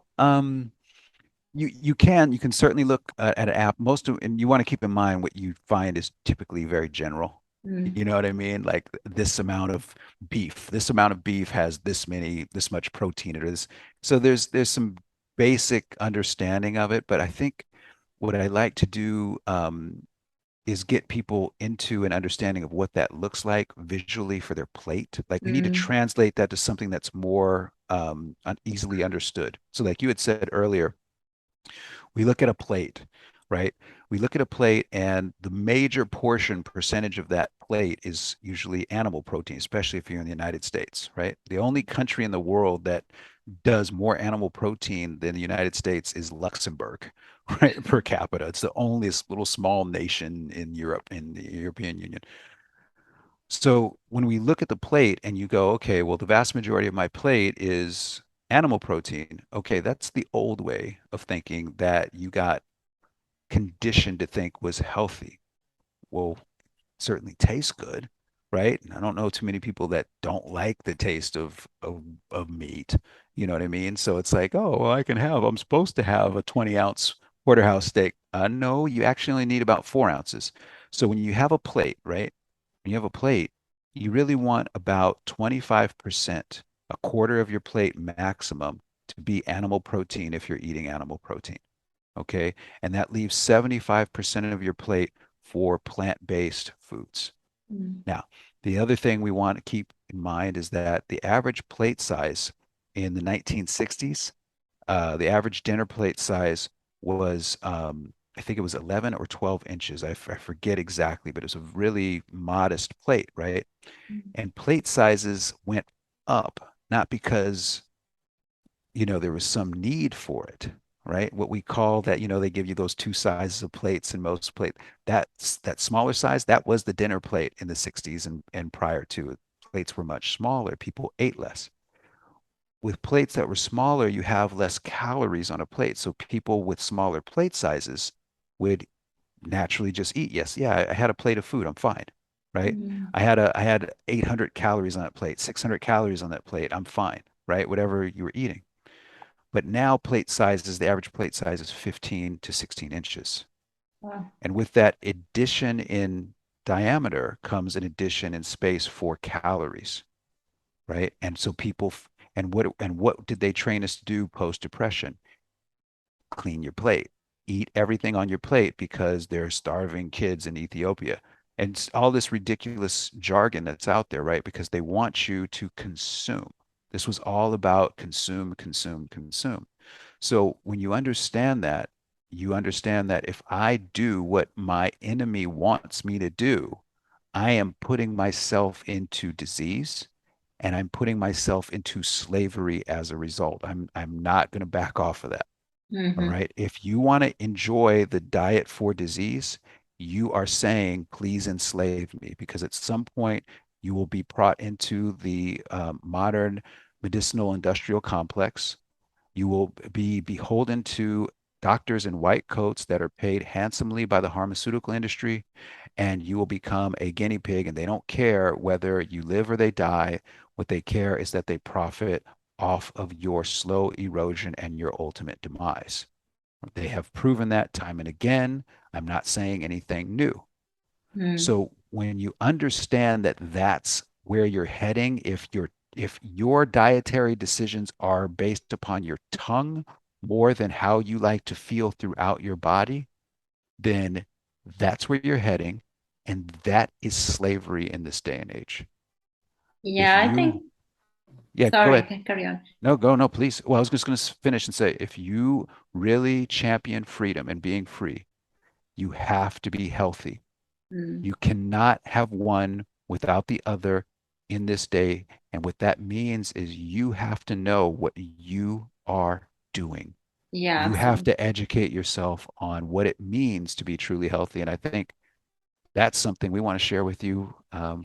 Speaker 2: you can certainly look at an app. Most of and you want to keep in mind what you find is typically very general.
Speaker 1: Mm,
Speaker 2: You know what I mean? Like this amount of beef has this much protein. It is so there's some basic understanding of it, but I think what I like to do is get people into an understanding of what that looks like visually for their plate. Like we need to
Speaker 1: mm,
Speaker 2: translate that to something that's more easily understood. So like you had said earlier, we look at a plate, right? We look at a plate, and the major portion percentage of that plate is usually animal protein, especially if you're in the United States, right? The only country in the world that does more animal protein than the United States is Luxembourg, right? Per capita. It's the only little small nation in Europe, in the European Union. So when we look at the plate and you go, okay, well, the vast majority of my plate is animal protein. Okay, that's the old way of thinking that you got conditioned to think was healthy. Well, certainly tastes good, right? And I don't know too many people that don't like the taste of meat. You know what I mean? So it's like, oh, well, I'm supposed to have a 20-ounce porterhouse steak. No, you actually only need about 4 ounces. So when you have a plate, right? When you have a plate, you really want about 25%, a quarter of your plate maximum, to be animal protein if you're eating animal protein. Okay. And that leaves 75% of your plate for plant-based foods.
Speaker 1: mm,
Speaker 2: Now, the other thing we want to keep in mind is that the average plate size in the 1960s, the average dinner plate size was, I think it was 11 or 12 inches. I forget exactly, but it was a really modest plate, right?
Speaker 1: mm,
Speaker 2: And plate sizes went up, not because there was some need for it, right? What we call that, they give you those two sizes of plates in most plate. That smaller size, that was the dinner plate in the 60s and prior to it. Plates were much smaller. People ate less. With plates that were smaller, you have less calories on a plate. So people with smaller plate sizes would naturally just eat. Yes, yeah, I had a plate of food. I'm fine, right?
Speaker 1: mm,
Speaker 2: I had 800 calories on that plate, 600 calories on that plate. I'm fine, right? Whatever you were eating. But now the average plate size is 15 to 16 inches.
Speaker 1: wow,
Speaker 2: And with that addition in diameter comes an addition in space for calories, right? And so and what did they train us to do post depression? Clean your plate. Eat everything on your plate because there's starving kids in Ethiopia. And all this ridiculous jargon that's out there, right? Because they want you to consume. This was all about consume, consume, consume. So when you understand that if I do what my enemy wants me to do, I am putting myself into disease and I'm putting myself into slavery as a result. I'm not going to back off of that. All
Speaker 1: mm-hmm,
Speaker 2: right. If you want to enjoy the diet for disease, you are saying, please enslave me, because at some point you will be brought into the modern medicinal industrial complex. You will be beholden to doctors in white coats that are paid handsomely by the pharmaceutical industry, and you will become a guinea pig, and they don't care whether you live or they die. What they care is that they profit off of your slow erosion and your ultimate demise. They have proven that time and again. I'm not saying anything new.
Speaker 1: Mm.
Speaker 2: So when you understand that that's where you're heading, if your dietary decisions are based upon your tongue more than how you like to feel throughout your body, then that's where you're heading, and that is slavery in this day and age. If
Speaker 1: Yeah, I
Speaker 2: you,
Speaker 1: think,
Speaker 2: yeah, go
Speaker 1: sorry,
Speaker 2: ahead.
Speaker 1: carry on.
Speaker 2: No, go, no, please. Well, I was just going to finish and say, if you really champion freedom and being free, you have to be healthy.
Speaker 1: Mm.
Speaker 2: You cannot have one without the other in this day. And what that means is you have to know what you are doing.
Speaker 1: Yeah,
Speaker 2: You have
Speaker 1: absolutely.
Speaker 2: to educate yourself on what it means to be truly healthy. And I think that's something we want to share with you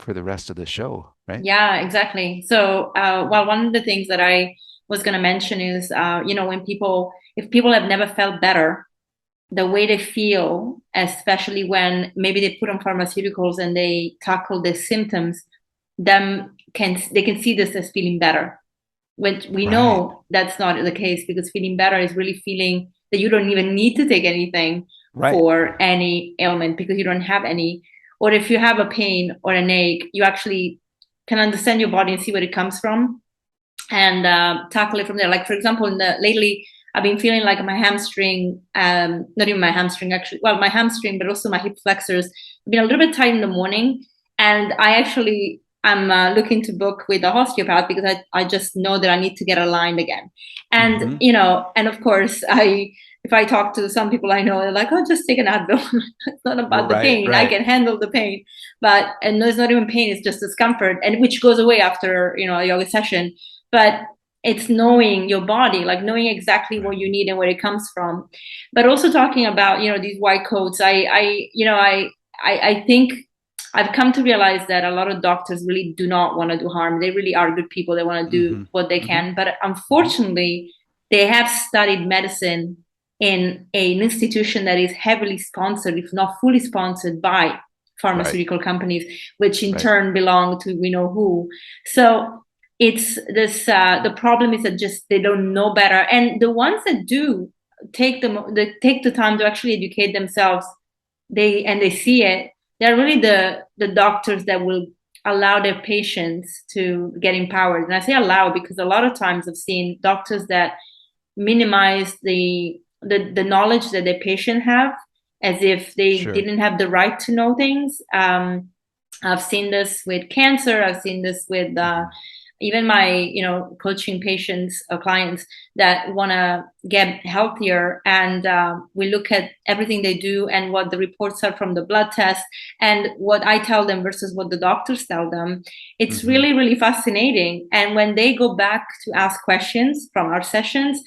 Speaker 2: for the rest of the show, right?
Speaker 1: Yeah, exactly. So, well, one of the things that I was going to mention is, when if people have never felt better, the way they feel, especially when maybe they put on pharmaceuticals and they tackle the symptoms, they can see this as feeling better. Which we
Speaker 2: Right,
Speaker 1: know that's not the case, because feeling better is really feeling that you don't even need to take anything
Speaker 2: right.
Speaker 1: for any ailment because you don't have any. Or if you have a pain or an ache, you actually can understand your body and see where it comes from, and tackle it from there. Like, for example, lately, I've been feeling like my hamstring, not even my hamstring, actually, well, my hamstring, but also my hip flexors, have been a little bit tight in the morning. And I'm looking to book with a osteopath because I just know that I need to get aligned again. And,
Speaker 2: Hmm.
Speaker 1: and of course, if I talk to some people I know, they're like, oh, just take an Advil. It's not about the
Speaker 2: Right,
Speaker 1: pain. I
Speaker 2: right,
Speaker 1: can handle the pain. And no, it's not even pain, it's just discomfort, and which goes away after, a yoga session. But it's knowing your body, like knowing exactly what
Speaker 2: right.
Speaker 1: you need and where it comes from. But also talking about, these white coats, I think I've come to realize that a lot of doctors really do not want to do harm. They really are good people. They want to do
Speaker 2: Hmm.
Speaker 1: what they
Speaker 2: Hmm.
Speaker 1: can. But
Speaker 2: Hmm.
Speaker 1: unfortunately, they have studied medicine in an institution that is heavily sponsored, if not fully sponsored, by
Speaker 2: Right,
Speaker 1: pharmaceutical companies, which in
Speaker 2: right.
Speaker 1: turn belong to we know who. So it's this. The problem is that just they don't know better, and the ones that do they take the time to actually educate themselves, they see it. They're really the doctors that will allow their patients to get empowered. And I say allow because a lot of times I've seen doctors that minimize the knowledge that the patient have, as if they
Speaker 2: Sure.
Speaker 1: didn't have the right to know things. I've seen this with cancer. I've seen this with
Speaker 2: Hmm.
Speaker 1: even my coaching patients or clients that want to get healthier, and we look at everything they do and what the reports are from the blood test and what I tell them versus what the doctors tell them. It's
Speaker 2: Hmm.
Speaker 1: really, really fascinating. And when they go back to ask questions from our sessions,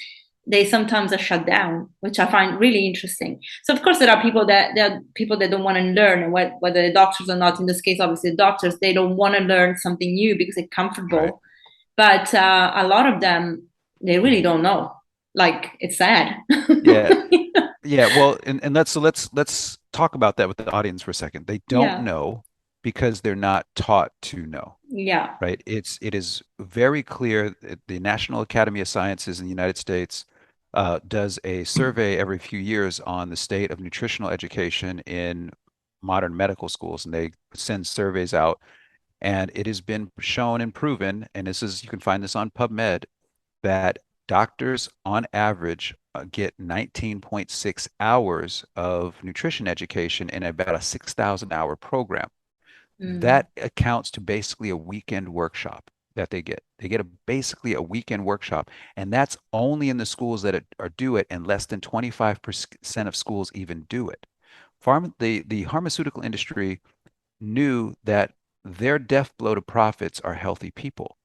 Speaker 1: they sometimes are shut down, which I find really interesting. So of course there are people that don't want to learn, and whether the doctors or not. In this case, obviously the doctors, they don't want to learn something new because it's
Speaker 2: Right.
Speaker 1: comfortable. But a lot of them, they really don't know. Like, it's sad.
Speaker 2: Yeah. Yeah, well, and let's talk about that with the audience for a second. They don't
Speaker 1: Yeah,
Speaker 2: know because they're not taught to know,
Speaker 1: yeah.
Speaker 2: right? It is very clear that the National Academy of Sciences in the United States does a survey every few years on the state of nutritional education in modern medical schools, and they send surveys out, and it has been shown and proven, and this is you can find this on PubMed, that doctors on average get 19.6 hours of nutrition education in about a 6,000 hour program.
Speaker 1: Mm,
Speaker 2: That accounts to basically a weekend workshop that they get. They get basically a weekend workshop, and that's only in the schools that are do it, and less than 25% of schools even do it. The pharmaceutical industry knew that their death blow to profits are healthy people.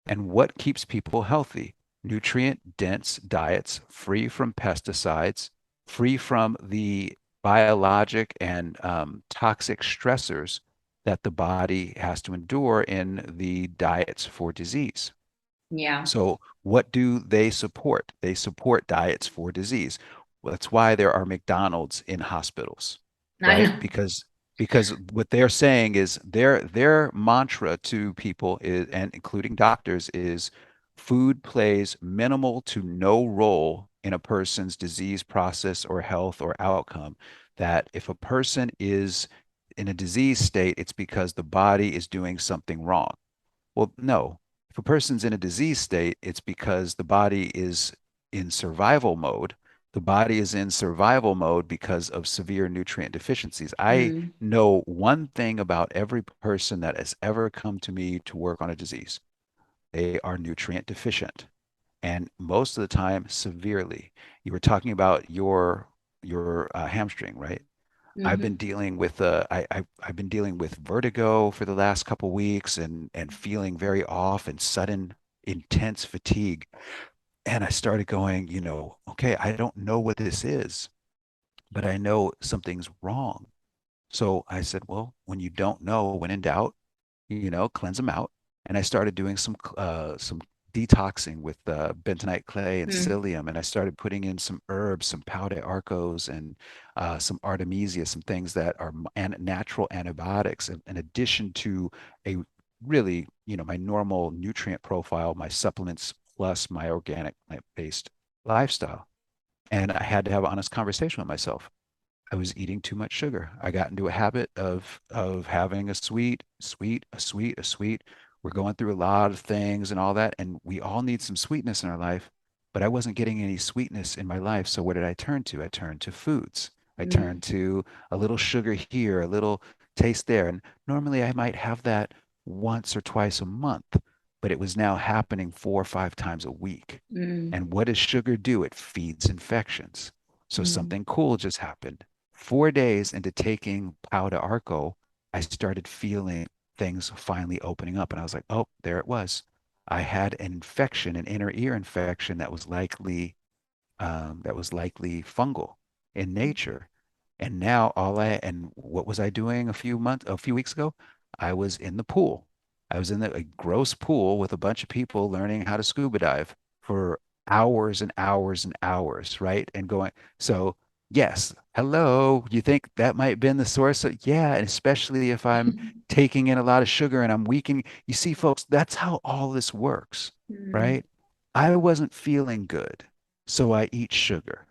Speaker 2: And what keeps people healthy? Nutrient dense diets, free from pesticides, free from the biologic and toxic stressors that the body has to endure in the diets for disease.
Speaker 1: Yeah.
Speaker 2: So, what do they support? They support diets for disease. Well, that's why there are McDonald's in hospitals,
Speaker 1: I
Speaker 2: right?
Speaker 1: know.
Speaker 2: Because what they're saying is their mantra to people is, and including doctors, is food plays minimal to no role in a person's disease process or health or outcome. That if a person is in a disease state, it's because the body is doing something wrong. Well, no. If a person's in a disease state, it's because the body is in survival mode. The body is in survival mode because of severe nutrient deficiencies. I
Speaker 1: Mm,
Speaker 2: know one thing about every person that has ever come to me to work on a disease. They are nutrient deficient, and most of the time severely. You were talking about your hamstring, right? I've been
Speaker 1: hmm
Speaker 2: dealing with I've been dealing with vertigo for the last couple weeks and feeling very off and sudden intense fatigue. And I started going, okay, I don't know what this is, but I know something's wrong. So I said, well, when you don't know, when in doubt, cleanse them out. And I started doing some detoxing with bentonite clay and
Speaker 1: mm,
Speaker 2: psyllium, and I started putting in some herbs, some pau de arcos, and some artemisia, some things that are natural antibiotics, in addition to a really, my normal nutrient profile, my supplements plus my organic plant-based lifestyle. And I had to have an honest conversation with myself. I was eating too much sugar. I got into a habit of having a sweet, sweet, a sweet, a sweet. We're going through a lot of things and all that, and we all need some sweetness in our life, but I wasn't getting any sweetness in my life. So what did I turn to? I turned to foods. I
Speaker 1: mm,
Speaker 2: turned to a little sugar here, a little taste there. And normally I might have that once or twice a month, but it was now happening 4 or 5 times a week.
Speaker 1: mm,
Speaker 2: And what does sugar do? It feeds infections. So
Speaker 1: mm,
Speaker 2: something cool just happened. 4 days into taking Pau de Arco, I started feeling things finally opening up. And I was like, oh, there it was. I had an infection, an inner ear infection that was likely fungal in nature. And now and what was I doing a few weeks ago? I was in the pool. I was in a gross pool with a bunch of people learning how to scuba dive for hours and hours and hours, right? And going, so yes, hello, you think that might have been the source of, yeah, and especially if I'm taking in a lot of sugar and I'm weakening. You see, folks, that's how all this works,
Speaker 1: mm,
Speaker 2: right? I wasn't feeling good. So I eat sugar.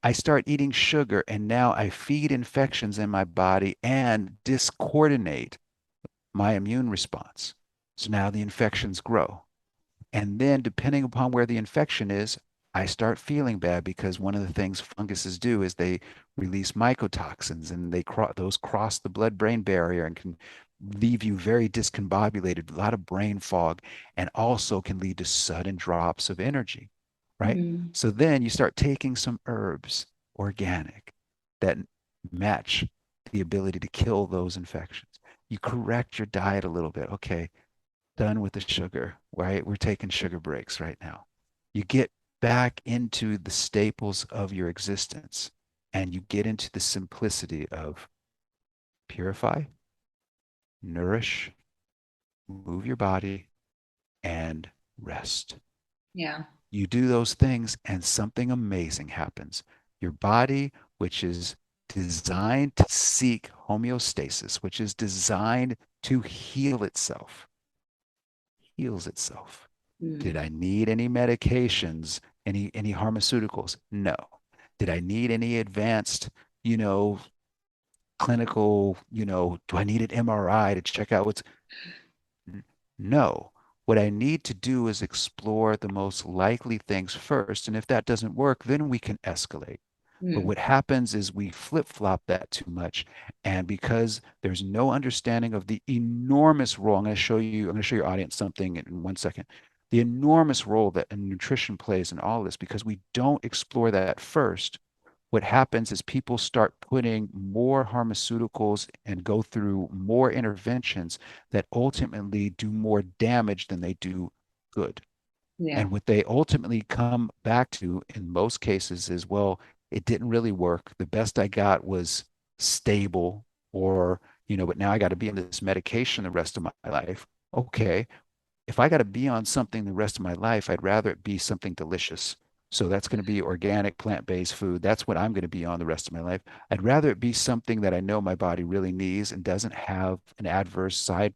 Speaker 2: I start eating sugar, and now I feed infections in my body and discoordinate my immune response. So now the infections grow. And then, depending upon where the infection is, I start feeling bad because one of the things funguses do is they release mycotoxins, and those cross the blood-brain barrier and can leave you very discombobulated, a lot of brain fog, and also can lead to sudden drops of energy, right?
Speaker 1: mm,
Speaker 2: So then you start taking some herbs, organic, that match the ability to kill those infections. You correct your diet a little bit. Okay, done with the sugar, right? We're taking sugar breaks right now. You get back into the staples of your existence, and you get into the simplicity of purify, nourish, move your body, and rest.
Speaker 1: yeah.
Speaker 2: You do those things, and something amazing happens. Your body, which is designed to seek homeostasis, which is designed to heal itself, heals itself. Did
Speaker 1: Mm,
Speaker 2: I need any medications, any pharmaceuticals? No. Did I need any advanced, you know, clinical, do I need an MRI to check out what's no. What I need to do is explore the most likely things first. And if that doesn't work, then we can escalate. But
Speaker 1: mm,
Speaker 2: what happens is we flip flop that too much. And because there's no understanding of the enormous role, I'm going to show your audience something in 1 second. The enormous role that nutrition plays in all this, because we don't explore that first, what happens is people start putting more pharmaceuticals and go through more interventions that ultimately do more damage than they do good.
Speaker 1: yeah.
Speaker 2: And what they ultimately come back to in most cases is, well, It didn't really work. The best I got was stable or, but now I got to be on this medication the rest of my life. Okay, if I got to be on something the rest of my life, I'd rather it be something delicious. So that's going to be organic, plant-based food. That's what I'm going to be on the rest of my life. I'd rather it be something that I know my body really needs and doesn't have an adverse side,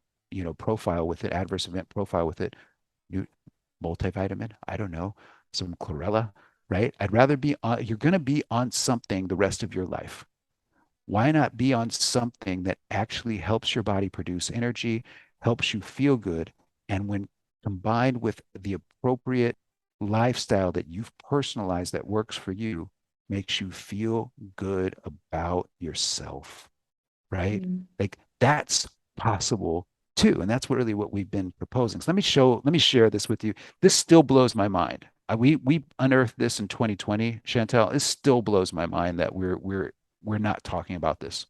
Speaker 2: profile with it, adverse event profile with it. New multivitamin, I don't know, some chlorella, right? I'd rather be on, you're going to be on something the rest of your life. Why not be on something that actually helps your body produce energy, helps you feel good, and when combined with the appropriate lifestyle that you've personalized that works for you, makes you feel good about yourself, right?
Speaker 1: Mm.
Speaker 2: Like that's possible too. And that's really what we've been proposing. So let me share this with you. This still blows my mind. We unearthed this in 2020, Chantel. It still blows my mind that we're not talking about this.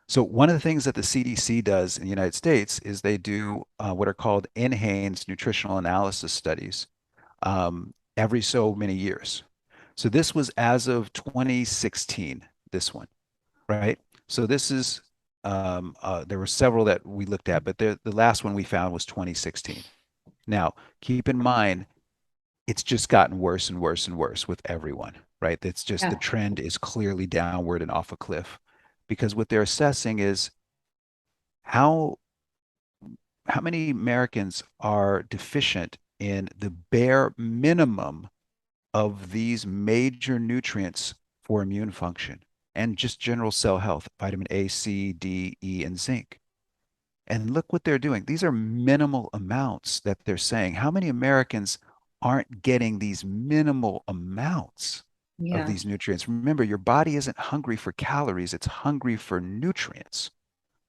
Speaker 2: So one of the things that the CDC does in the United States is they do what are called enhanced nutritional analysis studies every so many years. So this was as of 2016, this one, right? So this is there were several that we looked at, but the last one we found was 2016. Now, keep in mind, it's just gotten worse and worse and worse with everyone, right? It's just the
Speaker 1: Yeah.
Speaker 2: trend is clearly downward and off a cliff because what they're assessing is how how many Americans are deficient in the bare minimum of these major nutrients for immune function and just general cell health, vitamin A, C, D, E, and zinc. And look what they're doing. These are minimal amounts that they're saying. How many Americans aren't getting these minimal amounts of
Speaker 1: Yeah.
Speaker 2: these nutrients? Remember, your body isn't hungry for calories, it's hungry for nutrients,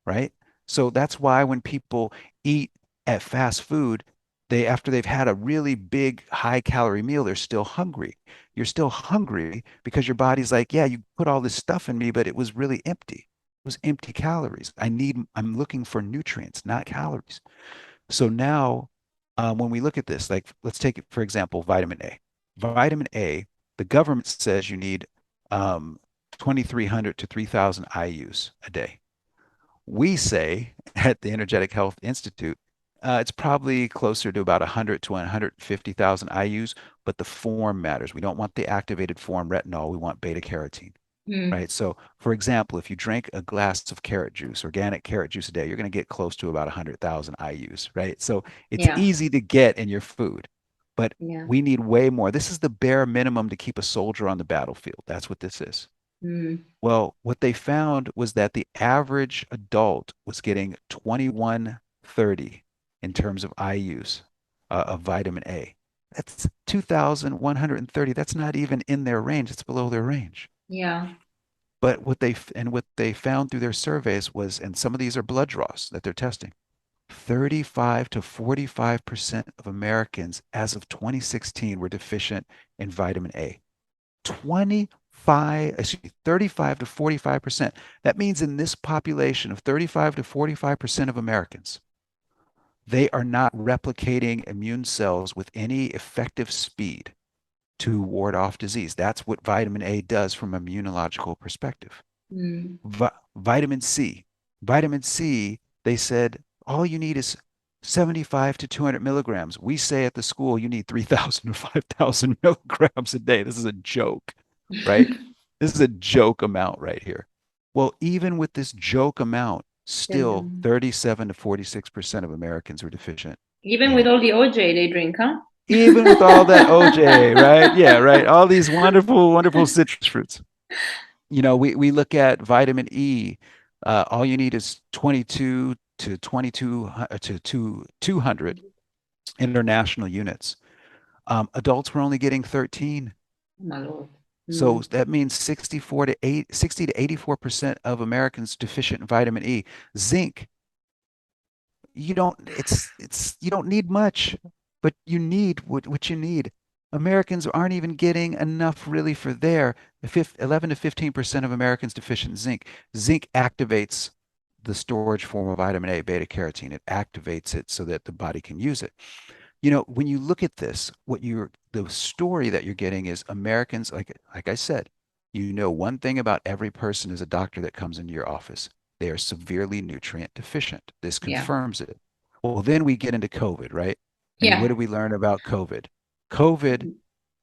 Speaker 2: right? So that's why when people eat at fast food, they after they've had a really big high calorie meal, they're still hungry. You're still hungry because your body's like, yeah, you put all this stuff in me, but it was really empty. It was empty calories. I'm looking for nutrients, not calories. So now, when we look at this, like let's take it, for example, vitamin A. Vitamin A, the government says you need 2,300 to 3,000 IUs a day. We say at the Energetic Health Institute, it's probably closer to about 100 to 150,000 IUs, but the form matters. We don't want the activated form retinol. We want beta carotene,
Speaker 1: Mm.
Speaker 2: right? So, for example, if you drink a glass of carrot juice, organic carrot juice a day, you're going to get close to about 100,000 IUs, right? So it's
Speaker 1: Yeah.
Speaker 2: easy to get in your food, but
Speaker 1: Yeah.
Speaker 2: we need way more. This is the bare minimum to keep a soldier on the battlefield. That's what this is.
Speaker 1: Mm.
Speaker 2: Well, what they found was that the average adult was getting 2130 in terms of IUs of vitamin A. That's 2,130. That's not even in their range. It's below their range.
Speaker 1: Yeah.
Speaker 2: But what they found through their surveys was, and some of these are blood draws that they're testing, 35 to 45% of Americans as of 2016 were deficient in vitamin A. 35 to 45%. That means in this population of 35 to 45% of Americans, they are not replicating immune cells with any effective speed to ward off disease. That's what vitamin A does from an immunological perspective.
Speaker 1: Mm.
Speaker 2: Vitamin C. Vitamin C, they said all you need is 75 to 200 milligrams. We say at the school you need 3,000 to 5,000 milligrams a day. This is a joke, right? This is a joke amount right here. Well, even with this joke amount, still
Speaker 1: Then,
Speaker 2: 37 to 46% of Americans were deficient
Speaker 1: even with
Speaker 2: in
Speaker 1: all the OJ they drink, huh?
Speaker 2: even with all that OJ, right? Yeah, right. All these wonderful, wonderful citrus fruits. We look at vitamin E. All you need is 22 to 22 to 200 international units. Adults were only getting 13.
Speaker 1: Oh my Lord.
Speaker 2: So
Speaker 1: Mm.
Speaker 2: that means 60 to 84% of Americans deficient in vitamin E. Zinc, you don't need much, but you need what you need. Americans aren't even getting enough really for their 11 to 15% of Americans deficient in zinc. Zinc activates the storage form of vitamin A, beta carotene. It activates it so that the body can use it. When you look at this, what you're the story that you're getting is Americans, like I said, you know one thing about every person as a doctor that comes into your office. They are severely nutrient deficient. This
Speaker 1: Yeah.
Speaker 2: confirms it. Well, then we get into COVID, right? And what
Speaker 1: Yeah.
Speaker 2: do we learn about COVID? COVID,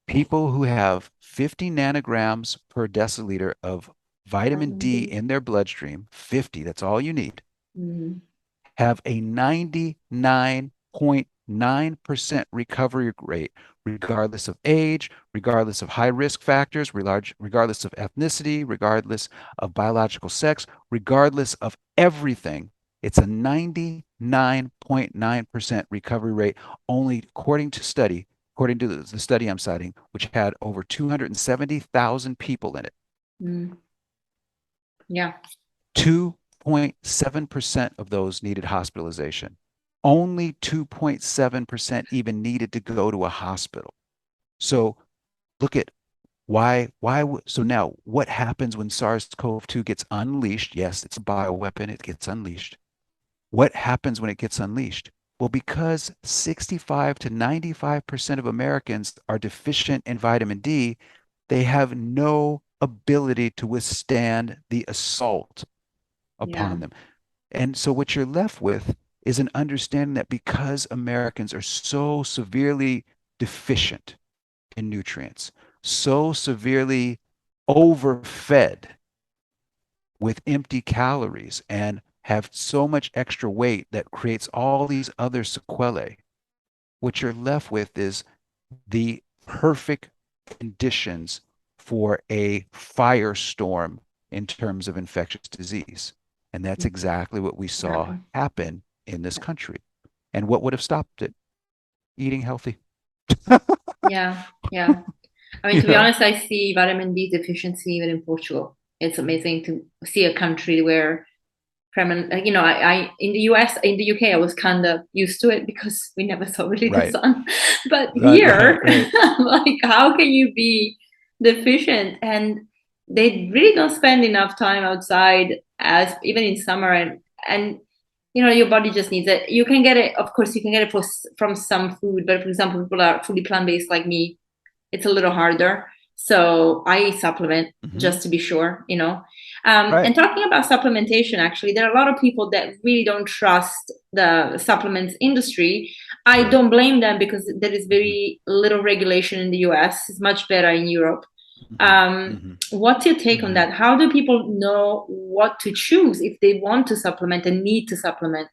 Speaker 2: people who have 50 nanograms per deciliter of vitamin
Speaker 1: Vitamin
Speaker 2: D
Speaker 1: D.
Speaker 2: in their bloodstream, 50, that's all you need,
Speaker 1: Mm.
Speaker 2: have a 99.9% recovery rate, regardless of age, regardless of high risk factors, regardless of ethnicity, regardless of biological sex, regardless of everything. It's a 99.9% recovery rate, only according to the study I'm citing, which had over 270,000 people in it.
Speaker 1: Mm. Yeah.
Speaker 2: 2.7% of those needed hospitalization. Only 2.7% even needed to go to a hospital. So look at so now what happens when SARS-CoV-2 gets unleashed? Yes, it's a bioweapon, it gets unleashed. What happens when it gets unleashed? Well, because 65 to 95% of Americans are deficient in vitamin D, they have no ability to withstand the assault
Speaker 1: Yeah.
Speaker 2: upon them. And so what you're left with is an understanding that because Americans are so severely deficient in nutrients, so severely overfed with empty calories, and have so much extra weight that creates all these other sequelae, what you're left with is the perfect conditions for a firestorm in terms of infectious disease. And that's exactly what we saw
Speaker 1: Exactly.
Speaker 2: happen in this country. And what would have stopped it? Eating healthy.
Speaker 1: Yeah. Yeah. I mean,
Speaker 2: You
Speaker 1: to be
Speaker 2: know?
Speaker 1: honest, I see vitamin D deficiency even in Portugal. It's amazing to see a country where I in the US, in the UK, I was kind of used to it because we never saw really the
Speaker 2: Right.
Speaker 1: sun. But
Speaker 2: Right, right,
Speaker 1: here,
Speaker 2: right.
Speaker 1: like, how can you be deficient? And they really don't spend enough time outside, as even in summer, and your body just needs it. You can get it, of course, you can get it from some food, but for example, people are fully plant-based like me, it's a little harder. So I supplement
Speaker 2: Hmm.
Speaker 1: just to be sure.
Speaker 2: Right.
Speaker 1: And talking about supplementation, actually, there are a lot of people that really don't trust the supplements industry. I
Speaker 2: Right.
Speaker 1: don't blame them because there is
Speaker 2: Hmm.
Speaker 1: very little regulation in the US. It's much better in Europe.
Speaker 2: Hmm. Hmm.
Speaker 1: What's your take on
Speaker 2: Hmm.
Speaker 1: that? How do people know what to choose if they want to supplement and need to supplement?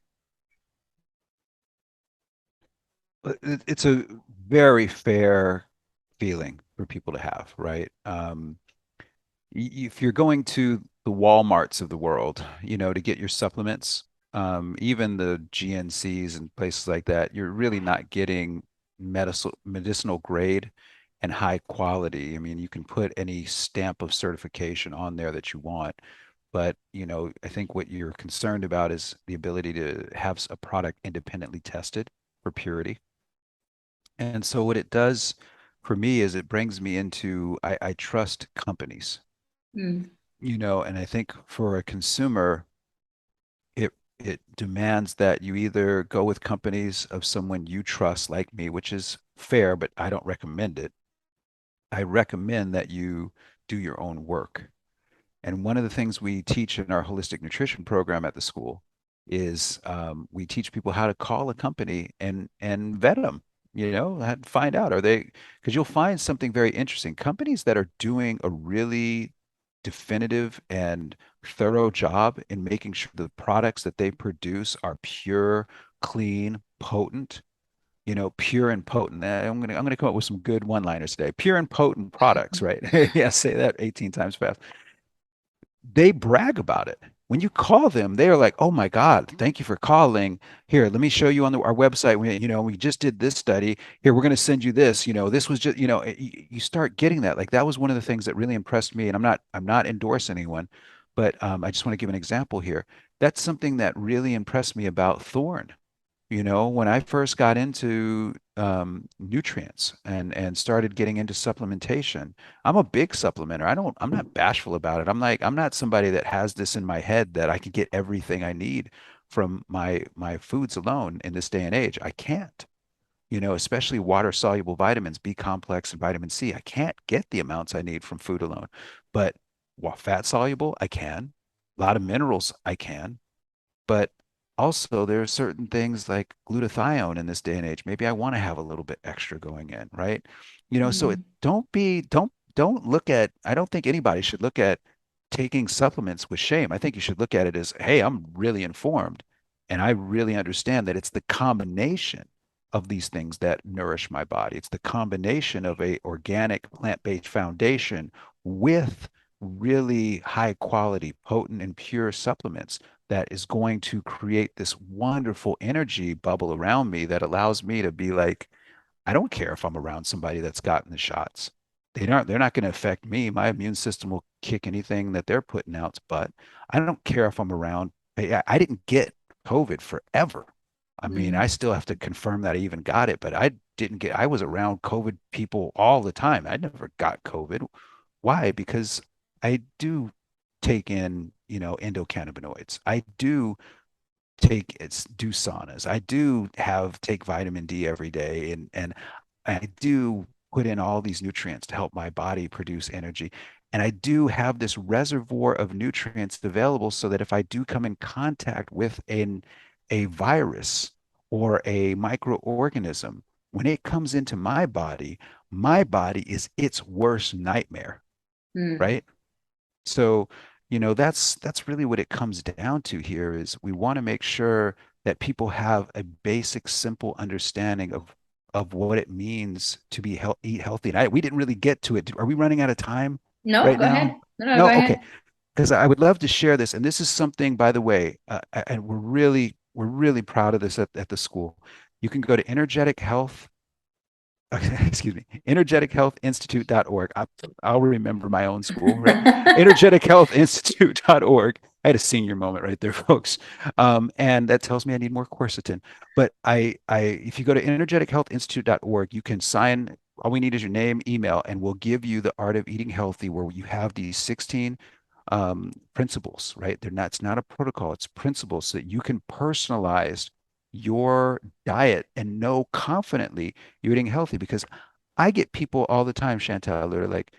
Speaker 2: It's a very fair feeling for people to have, right? If you're going to the Walmarts of the world, to get your supplements, even the GNCs and places like that, you're really not getting medicinal grade and high quality. I mean, you can put any stamp of certification on there that you want, but I think what you're concerned about is the ability to have a product independently tested for purity. And so what it does for me is it brings me into I trust companies,
Speaker 1: Mm,
Speaker 2: and I think for a consumer, it demands that you either go with companies of someone you trust, like me, which is fair, but I don't recommend it. I recommend that you do your own work. And one of the things we teach in our holistic nutrition program at the school is we teach people how to call a company and vet them. Find out are they because you'll find something very interesting. Companies that are doing a really definitive and thorough job in making sure the products that they produce are pure, clean, potent. Pure and potent. I'm gonna come up with some good one-liners today. Pure and potent products, right? Yeah, say that 18 times fast. They brag about it. When you call them, they are like, "Oh my God, thank you for calling. Here, let me show you on our website. We just did this study. Here, we're going to send you this. This was just, you start getting that. Like that was one of the things that really impressed me. And I'm not endorsing anyone, but I just want to give an example here. That's something that really impressed me about Thorne. When I first got into nutrients and started getting into supplementation, I'm a big supplementer. I'm not bashful about it. I'm not somebody that has this in my head that I can get everything I need from my foods alone in this day and age. I can't. especially water soluble vitamins, B complex and vitamin C. I can't get the amounts I need from food alone, but while fat soluble, I can. A lot of minerals, I can. But also, there are certain things like glutathione in this day and age. Maybe I want to have a little bit extra going in, right? So
Speaker 1: Mm.
Speaker 2: don't look at, I don't think anybody should look at taking supplements with shame. I think you should look at it as, hey, I'm really informed and I really understand that it's the combination of these things that nourish my body. It's the combination of a organic plant-based foundation with really high quality, potent and pure supplements that is going to create this wonderful energy bubble around me that allows me to be like, I don't care if I'm around somebody that's gotten the shots. They're not going to affect me. My immune system will kick anything that they're putting out, but I don't care if I'm around. I didn't get COVID forever. I mean, I
Speaker 1: Mm.
Speaker 2: still have to confirm that I even got it, but I was around COVID people all the time. I never got COVID. Why? Because I do take in, endocannabinoids. I do do saunas. I do have take vitamin D every day, and I do put in all these nutrients to help my body produce energy. And I do have this reservoir of nutrients available so that if I do come in contact with a virus or a microorganism, when it comes into my body is its worst nightmare,
Speaker 1: Mm.
Speaker 2: right? So, that's really what it comes down to here is we want to make sure that people have a basic, simple understanding of what it means to eat healthy. And we didn't really get to it. Are we running out of time
Speaker 1: No,
Speaker 2: right
Speaker 1: go ahead.
Speaker 2: now?
Speaker 1: No, no, go
Speaker 2: No,
Speaker 1: ahead.
Speaker 2: okay. Because I would love to share this. And this is something, by the way, and we're really proud of this at the school. You can go to Energetic Health excuse me, energetichealthinstitute.org. I'll remember my own school, right? Energetichealthinstitute.org. I had a senior moment right there, folks. And that tells me I need more quercetin. But if you go to energetichealthinstitute.org, you can sign. All we need is your name, email, and we'll give you the Art of Eating Healthy, where you have these 16 principles, right? It's not a protocol, it's principles so that you can personalize your diet and know confidently you're eating healthy because I get people all the time, Chantal, they're like,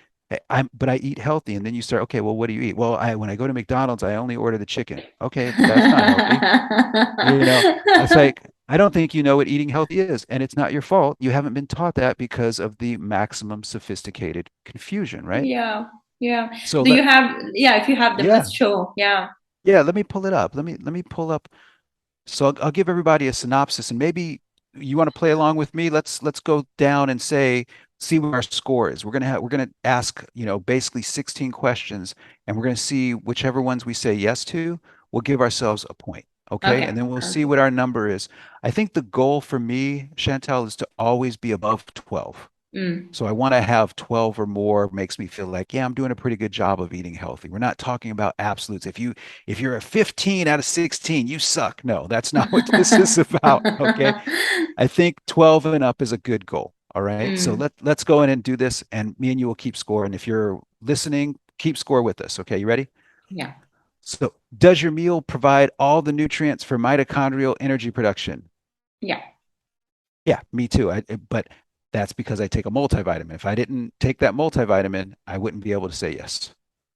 Speaker 2: but I eat healthy. And then you start, okay, well, what do you eat? Well, when I go to McDonald's, I only order the chicken. Okay, that's not healthy. It's like, I don't think you know what eating healthy is. And it's not your fault. You haven't been taught that because of the maximum sophisticated confusion, right?
Speaker 1: Yeah, yeah.
Speaker 2: So
Speaker 1: Do you have, yeah, if you have them,
Speaker 2: yeah,
Speaker 1: let's show. Yeah.
Speaker 2: yeah, let me pull it up. Let me pull up. So I'll give everybody a synopsis, and maybe you want to play along with me. Let's go down and see what our score is. We're gonna ask, basically 16 questions, and we're gonna see whichever ones we say yes to, we'll give ourselves a point. Okay.
Speaker 1: Okay.
Speaker 2: And then we'll
Speaker 1: Sounds
Speaker 2: see
Speaker 1: good.
Speaker 2: what our number is. I think the goal for me, Chantal, is to always be above 12.
Speaker 1: Mm.
Speaker 2: So I want to have 12 or more makes me feel like, yeah, I'm doing a pretty good job of eating healthy. We're not talking about absolutes. If you're a 15 out of 16, you suck. No, that's not what this is about. Okay. I think 12 and up is a good goal. All right. So
Speaker 1: Mm.
Speaker 2: let's go in and do this and me and you will keep score. And if you're listening, keep score with us. Okay, you ready?
Speaker 1: Yeah.
Speaker 2: So does your meal provide all the nutrients for mitochondrial energy production?
Speaker 1: Yeah.
Speaker 2: Yeah, me too. But that's because I take a multivitamin. If I didn't take that multivitamin, I wouldn't be able to say yes.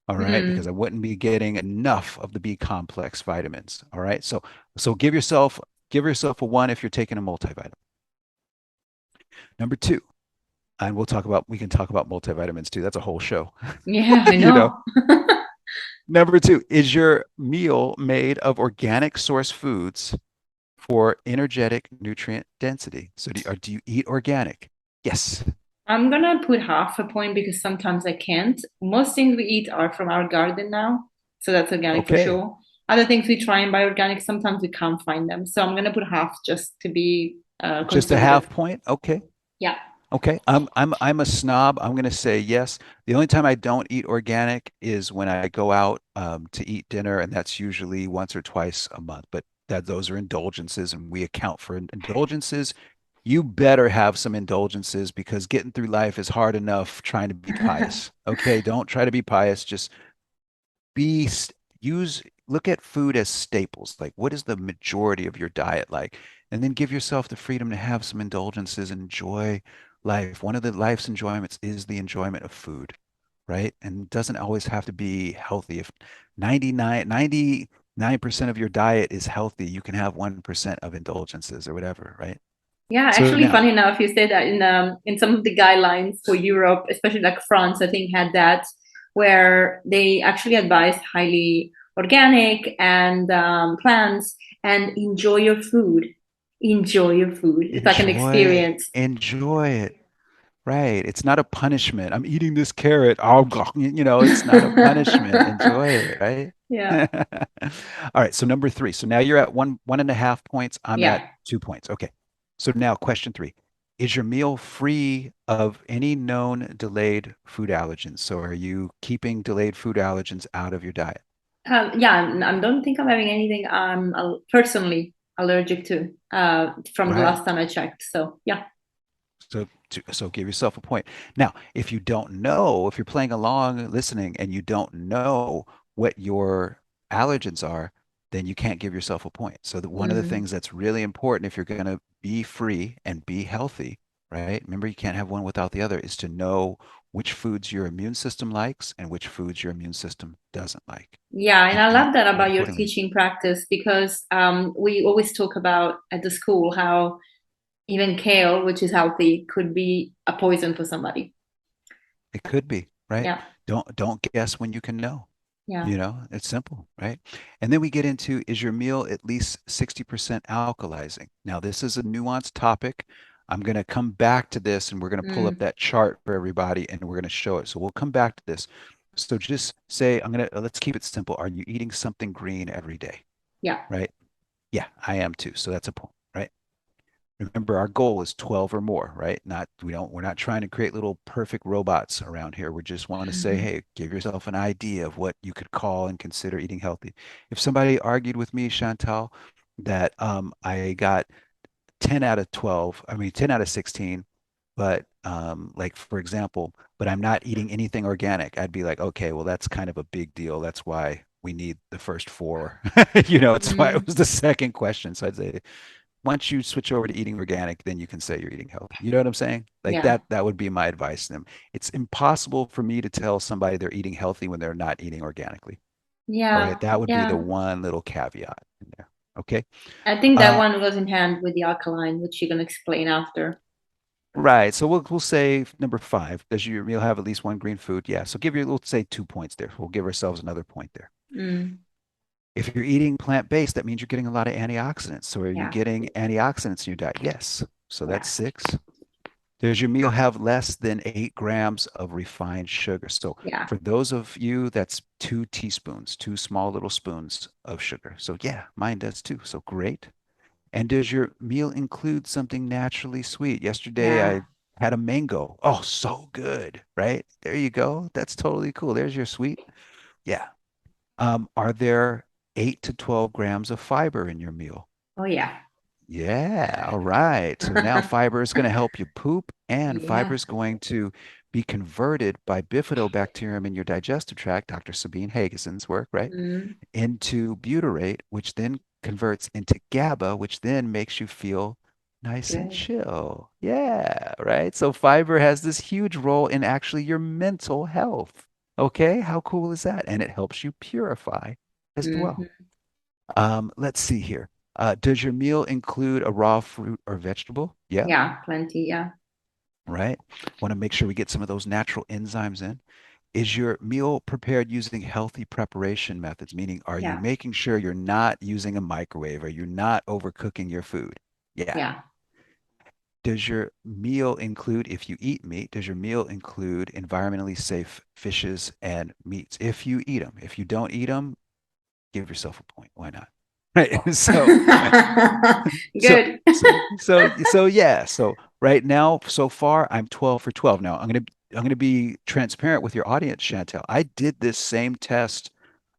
Speaker 2: All right, because I
Speaker 1: Mm.
Speaker 2: wouldn't be getting enough of the B complex vitamins. All right. So give yourself a 1 if you're taking a multivitamin. Number 2, and we can talk about multivitamins too. That's a whole show.
Speaker 1: Yeah, I
Speaker 2: You know.
Speaker 1: know.
Speaker 2: Number 2, is your meal made of organic source foods for energetic nutrient density? So do you eat organic? Yes.
Speaker 1: I'm gonna put half a point because sometimes I can't. Most things we eat are from our garden now, so that's organic for
Speaker 2: Okay.
Speaker 1: sure. Other things we try and buy organic, sometimes we can't find them. So I'm gonna put half just to be
Speaker 2: Just a
Speaker 1: conservative.
Speaker 2: half point? Okay.
Speaker 1: Yeah.
Speaker 2: Okay. I'm a snob. I'm gonna say yes. The only time I don't eat organic is when I go out to eat dinner, and that's usually once or twice a month. But those are indulgences, and we account for indulgences. You better have some indulgences because getting through life is hard enough trying to be pious. Okay, don't try to be pious. Just be use look at food as staples. Like, what is the majority of your diet like? And then give yourself the freedom to have some indulgences and enjoy life. One of the life's enjoyments is the enjoyment of food, right? And it doesn't always have to be healthy. If 99% of your diet is healthy, you can have 1% of indulgences or whatever, right?
Speaker 1: Yeah,
Speaker 2: So
Speaker 1: actually,
Speaker 2: now,
Speaker 1: funny enough, you say that in some of the guidelines for Europe, especially like France, I think had that where they actually advise highly organic and plants and enjoy your food. Enjoy your food. It's like an experience.
Speaker 2: enjoy it. Right. It's not a punishment. I'm eating this carrot. Oh, it's not a punishment. Enjoy it, right?
Speaker 1: Yeah,
Speaker 2: All right. So number three. So now you're at 1.5 points. I'm at
Speaker 1: yeah.
Speaker 2: 2 points. Okay. So now question three. Is your meal free of any known delayed food allergens? So are you keeping delayed food allergens out of your diet?
Speaker 1: Yeah, I don't think I'm having anything I'm personally allergic to from the
Speaker 2: Right.
Speaker 1: last time I checked. So yeah.
Speaker 2: So give yourself a point. Now, if you don't know, if you're playing along, listening, and you don't know what your allergens are, then you can't give yourself a point. So one of the
Speaker 1: Mm.
Speaker 2: things that's really important if you're going to be free and be healthy, right? Remember, you can't have one without the other, is to know which foods your immune system likes and which foods your immune system doesn't like,
Speaker 1: Yeah, and
Speaker 2: and
Speaker 1: I
Speaker 2: eat
Speaker 1: love that
Speaker 2: eat
Speaker 1: about your
Speaker 2: accordingly.
Speaker 1: teaching practice because we always talk about at the school how even kale, which is healthy, could be a poison for somebody.
Speaker 2: It could be, right?
Speaker 1: Yeah,
Speaker 2: Don't guess when you can know.
Speaker 1: yeah.
Speaker 2: It's simple, right? And then we get into, is your meal at least 60% alkalizing? Now, this is a nuanced topic. I'm going to come back to this and we're going to pull up
Speaker 1: Mm,
Speaker 2: that chart for everybody and we're going to show it. So we'll come back to this. So just say, let's keep it simple. Are you eating something green every day?
Speaker 1: yeah.
Speaker 2: Right? Yeah, I am too. So that's a point, right? Remember, our goal is 12 or more, right? We're not trying to create little perfect robots around here. We just want to say,
Speaker 1: Mhm.
Speaker 2: hey, give yourself an idea of what you could call and consider eating healthy. If somebody argued with me, Chantal, that I got 10 out of 12, I mean 10 out of 16, but like for example, but I'm not eating anything organic, I'd be like, okay, well, that's kind of a big deal. That's why we need the first four. It's why it
Speaker 1: Mm,
Speaker 2: was the second question. So I'd say once you switch over to eating organic, then you can say you're eating healthy. You know what I'm saying? Like
Speaker 1: yeah,
Speaker 2: that would be my advice to them. It's impossible for me to tell somebody they're eating healthy when they're not eating organically. All right.
Speaker 1: yeah,
Speaker 2: That would be the
Speaker 1: yeah.
Speaker 2: one little caveat in there. Okay.
Speaker 1: I think that
Speaker 2: Uh,
Speaker 1: one goes in hand with the alkaline, which you're gonna explain after.
Speaker 2: right. So we'll say number five. Does your meal have at least one green food? Yeah. So we'll say 2 points there. We'll give ourselves another point there.
Speaker 1: Mm,
Speaker 2: If you're eating plant-based, that means you're getting a lot of antioxidants. So are you
Speaker 1: yeah,
Speaker 2: getting antioxidants in your diet? Yes. So that's
Speaker 1: yeah,
Speaker 2: 6. Does your meal have less than 8 grams of refined sugar? So
Speaker 1: yeah.
Speaker 2: for those of you, that's 2 teaspoons, two small little spoons of sugar. So yeah, mine does too. So great. And does your meal include something naturally sweet? Yesterday
Speaker 1: Yeah.
Speaker 2: I had a mango. Oh, so good, right? There you go. That's totally cool. There's your sweet. Yeah. Are there 8 to 12 grams of fiber in your meal?
Speaker 1: Oh yeah.
Speaker 2: Yeah, all right. So now fiber is going to help you poop, and fiber
Speaker 1: Yeah.
Speaker 2: is going to be converted by bifidobacterium in your digestive tract, Dr. Sabine Hageson's work, right?
Speaker 1: Mm,
Speaker 2: Into butyrate, which then converts into GABA, which then makes you feel nice and
Speaker 1: good.
Speaker 2: chill. Yeah, right. So fiber has this huge role in actually your mental health. Okay, how cool is that? And it helps you purify as well.
Speaker 1: Hmm.
Speaker 2: Let's see here. Does your meal include a raw fruit or vegetable? Yeah,
Speaker 1: Yeah, plenty. Yeah,
Speaker 2: right. Want to make sure we get some of those natural enzymes in. Is your meal prepared using healthy preparation methods? Meaning, are you
Speaker 1: yeah,
Speaker 2: making sure you're not using a microwave? Are you not overcooking your food? Yeah.
Speaker 1: yeah.
Speaker 2: Does your meal include, if you eat meat, does your meal include environmentally safe fishes and meats? If you eat them. If you don't eat them, give yourself a point. Why not? Right. So,
Speaker 1: Good.
Speaker 2: so yeah. So right now, so far, I'm 12 for 12. Now I'm gonna be transparent with your audience, Chantel. I did this same test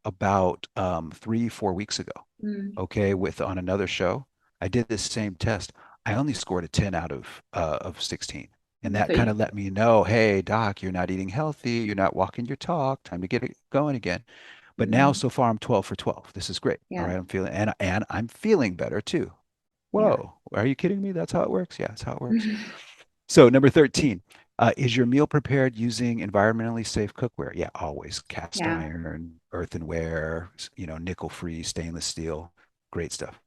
Speaker 2: about 3, 4 weeks ago.
Speaker 1: Mm,
Speaker 2: Okay, with on another show, I did this same test. I only scored a 10 out of 16. And that
Speaker 1: so
Speaker 2: kind
Speaker 1: you,
Speaker 2: of let me know, hey, doc, you're not eating healthy, you're not walking your talk, time to get it going again. But now
Speaker 1: Mm.
Speaker 2: so far I'm 12 for 12. This is great. All
Speaker 1: Yeah.
Speaker 2: right, I'm feeling and I'm feeling better too.
Speaker 1: Yeah.
Speaker 2: Whoa, are you kidding me? That's how it works? Yeah, that's how it works. So number 13, is your meal prepared using environmentally safe cookware? Yeah, always cast
Speaker 1: Yeah.
Speaker 2: iron, earthenware, nickel-free, stainless steel, great stuff.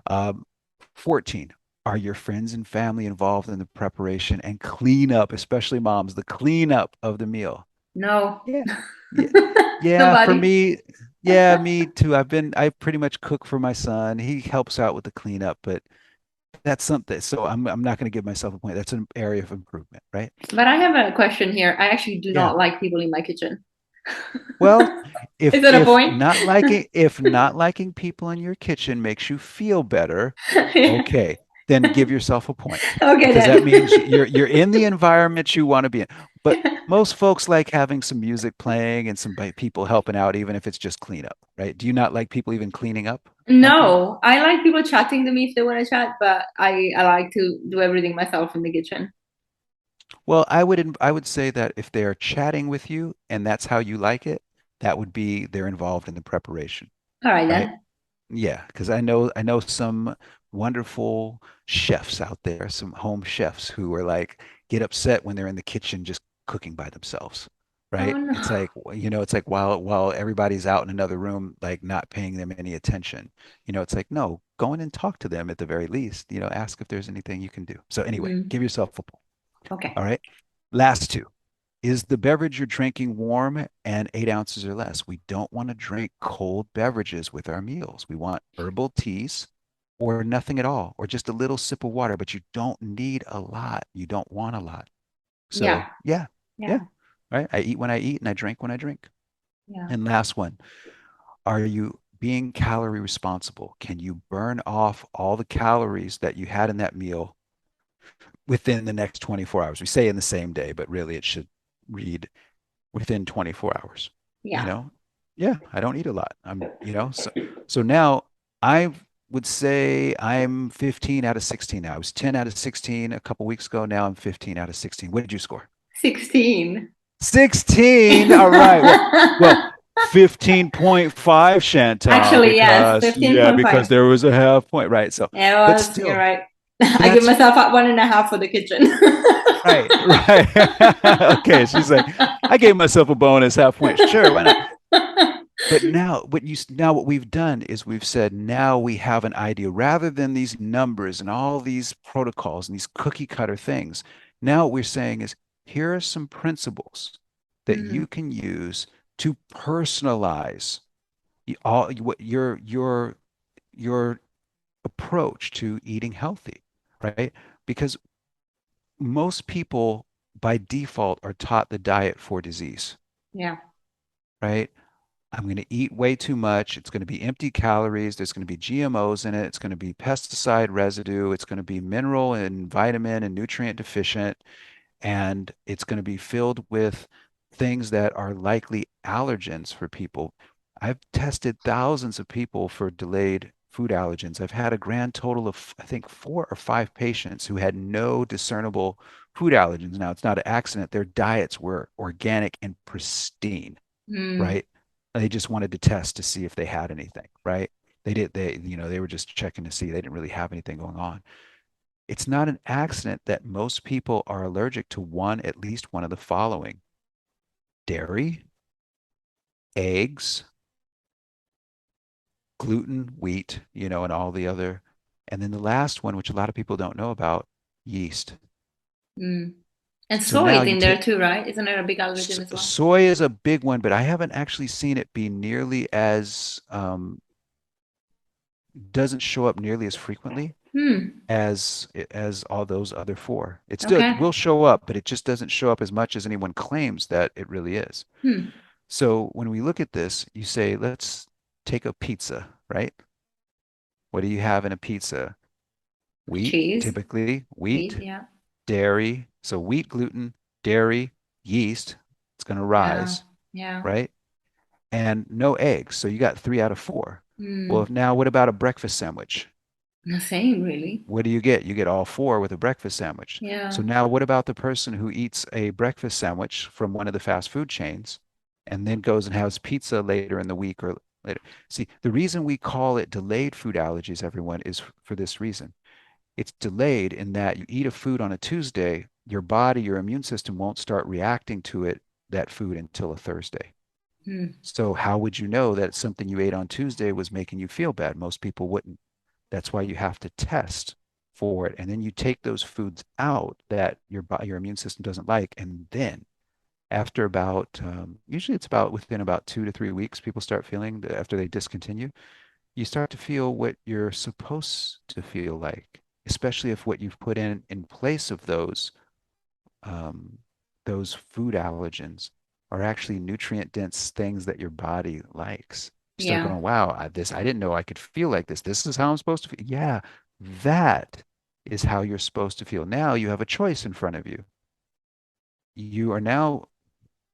Speaker 2: Um, 14, are your friends and family involved in the preparation and cleanup, especially moms, the cleanup of the meal?
Speaker 1: No.
Speaker 2: Yeah. Yeah. Yeah, for
Speaker 1: Nobody.
Speaker 2: me, yeah, me too. I pretty much cook for my son. He helps out with the cleanup, but that's something. So I'm not going to give myself a point. That's an area of improvement, right?
Speaker 1: But I have a question here. I actually do
Speaker 2: Yeah.
Speaker 1: not like people in my kitchen.
Speaker 2: Well,
Speaker 1: Is
Speaker 2: if
Speaker 1: that a
Speaker 2: if
Speaker 1: point?
Speaker 2: not liking people in your kitchen makes you feel better,
Speaker 1: Yeah.
Speaker 2: okay, then give yourself a point
Speaker 1: Okay
Speaker 2: because that
Speaker 1: then.
Speaker 2: means you're in the environment you want to be in. But most folks like having some music playing and some people helping out, even if it's just cleanup, right? Do you not like people even cleaning up helping you?
Speaker 1: No, I like people chatting to me if they want to chat, but I like to do everything myself in the kitchen.
Speaker 2: Well, I would say that if they are chatting with you and that's how you like it, that would be they're involved in the preparation,
Speaker 1: All right
Speaker 2: right?
Speaker 1: then.
Speaker 2: Yeah, because I know some wonderful chefs out there, some home chefs who are like get upset when they're in the kitchen just cooking by themselves,
Speaker 1: Oh
Speaker 2: right?
Speaker 1: no.
Speaker 2: It's like it's like while everybody's out in another room, like not paying them any attention. It's like no, go in and talk to them at the very least. Ask if there's anything you can do. So anyway,
Speaker 1: Mm,
Speaker 2: give yourself a point.
Speaker 1: okay.
Speaker 2: All right. Last two. Is the beverage you're drinking warm and 8 ounces or less? We don't want to drink cold beverages with our meals. We want herbal teas or nothing at all, or just a little sip of water, but you don't need a lot. You don't want a lot.
Speaker 1: Yeah.
Speaker 2: So, yeah, yeah,
Speaker 1: Yeah.
Speaker 2: right. I eat when I eat and I drink when I drink.
Speaker 1: Yeah.
Speaker 2: And last one, are you being calorie responsible? Can you burn off all the calories that you had in that meal within the next 24 hours? We say in the same day, but really it should read within 24 hours. You
Speaker 1: Yeah.
Speaker 2: know, yeah, I don't eat a lot. So now I would say I'm 15 out of 16 now. I was 10 out of 16 a couple weeks ago. Now I'm 15 out of 16. What did you score?
Speaker 1: 16.
Speaker 2: 16. All right. Well, 15.5, Chantal,
Speaker 1: Actually, yes,
Speaker 2: because
Speaker 1: 15.5.
Speaker 2: there was a half point, right? So,
Speaker 1: It
Speaker 2: but
Speaker 1: was, you're
Speaker 2: still,
Speaker 1: right. I give
Speaker 2: that's
Speaker 1: myself a 1.5 for the kitchen.
Speaker 2: right, right. Okay, she's like, I gave myself a bonus half point. Sure, why not? But now what we've done is we've said now we have an idea rather than these numbers and all these protocols and these cookie cutter things. Now what we're saying is here are some principles that
Speaker 1: Mm,
Speaker 2: you can use to personalize all what your approach to eating healthy, right? Because most people by default are taught the diet for disease,
Speaker 1: yeah.
Speaker 2: right? I'm going to eat way too much. It's going to be empty calories. There's going to be GMOs in it. It's going to be pesticide residue. It's going to be mineral and vitamin and nutrient deficient. And it's going to be filled with things that are likely allergens for people. I've tested thousands of people for delayed food allergens. I've had a grand total of, I think, 4 or 5 patients who had no discernible food allergens. Now, it's not an accident. Their diets were organic and pristine,
Speaker 1: Mm,
Speaker 2: right? They just wanted to test to see if they had anything, right? They were just checking to see they didn't really have anything going on. It's not an accident that most people are allergic to at least one of the following: dairy, eggs, gluten, wheat, and all the other. And then the last one, which a lot of people don't know about, yeast.
Speaker 1: mm. And
Speaker 2: So
Speaker 1: soy
Speaker 2: now
Speaker 1: is
Speaker 2: you
Speaker 1: in there
Speaker 2: take
Speaker 1: too, right? Isn't it a big allergen as well?
Speaker 2: soy is a big one, but I haven't actually seen it be nearly as doesn't show up nearly as frequently
Speaker 1: Hmm.
Speaker 2: as all those other four. It still
Speaker 1: Okay.
Speaker 2: will show up, but it just doesn't show up as much as anyone claims that it really is.
Speaker 1: Hmm.
Speaker 2: So when we look at this, you say, let's take a pizza, right? What do you have in a pizza? Wheat,
Speaker 1: Cheese,
Speaker 2: typically
Speaker 1: wheat,
Speaker 2: wheat,
Speaker 1: yeah.
Speaker 2: dairy. So wheat, gluten, dairy, yeast, it's going to
Speaker 1: Yeah.
Speaker 2: rise,
Speaker 1: Yeah.
Speaker 2: right? And no eggs. So you got 3 out of 4. Well,
Speaker 1: Hmm.
Speaker 2: now what about a breakfast sandwich?
Speaker 1: The same, really.
Speaker 2: What do you get? You get all 4 with a breakfast sandwich. So
Speaker 1: Yeah.
Speaker 2: now what about the person who eats a breakfast sandwich from one of the fast food chains? and then goes and has pizza later in the week or later. See, the reason we call it delayed food allergies, everyone, is for this reason. It's delayed in that you eat a food on a Tuesday, your body, your immune system won't start reacting to it, that food, until a Thursday.
Speaker 1: Mm.
Speaker 2: So how would you know that something you ate on Tuesday was making you feel bad? Most people wouldn't. That's why you have to test for it. And then you take those foods out that your immune system doesn't like. And then after about, usually it's about within about 2 to 3 weeks, people start feeling that after they discontinue, you start to feel what you're supposed to feel like, especially if what you've put in place of um, those food allergens are actually nutrient dense things that your body likes. You start
Speaker 1: Yeah.
Speaker 2: going, wow, I didn't know I could feel like this. This is how I'm supposed to feel. Yeah, that is how you're supposed to feel. Now you have a choice in front of you. You are now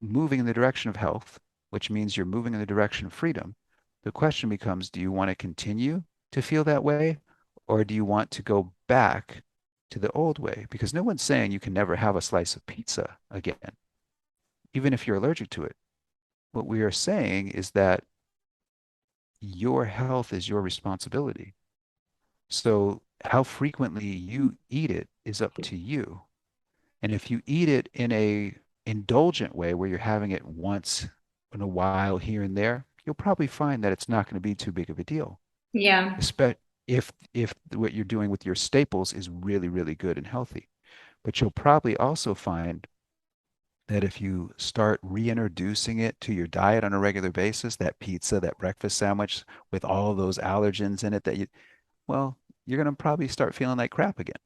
Speaker 2: moving in the direction of health, which means you're moving in the direction of freedom. The question becomes, do you want to continue to feel that way, or do you want to go back to the old way? Because no one's saying you can never have a slice of pizza again, even if you're allergic to it. What we are saying is that your health is your responsibility. So how frequently you eat it is up to you. And if you eat it in a indulgent way where you're having it once in a while here and there, you'll probably find that it's not going to be too big of a deal.
Speaker 1: Yeah.
Speaker 2: Espe- if what you're doing with your staples is really, really good and healthy. But you'll probably also find that if you start reintroducing it to your diet on a regular basis, that pizza, that breakfast sandwich with all those allergens in it well, you're going to probably start feeling like crap again,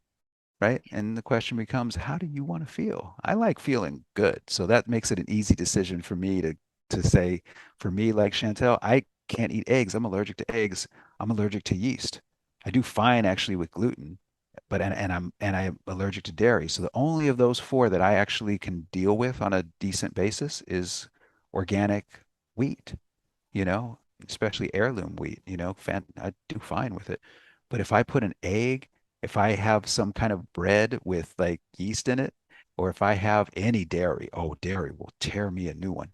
Speaker 2: right? And the question becomes, how do you want to feel? I like feeling good. So that makes it an easy decision for me to say, for me, like Chantel, I can't eat eggs. I'm allergic to eggs. I'm allergic to yeast. I do fine actually with gluten, but I'm allergic to dairy. So the only of those four that I actually can deal with on a decent basis is organic wheat, you know, especially heirloom wheat, I do fine with it. But if I put an egg, if I have some kind of bread with like yeast in it, or if I have any dairy, oh, dairy will tear me a new one,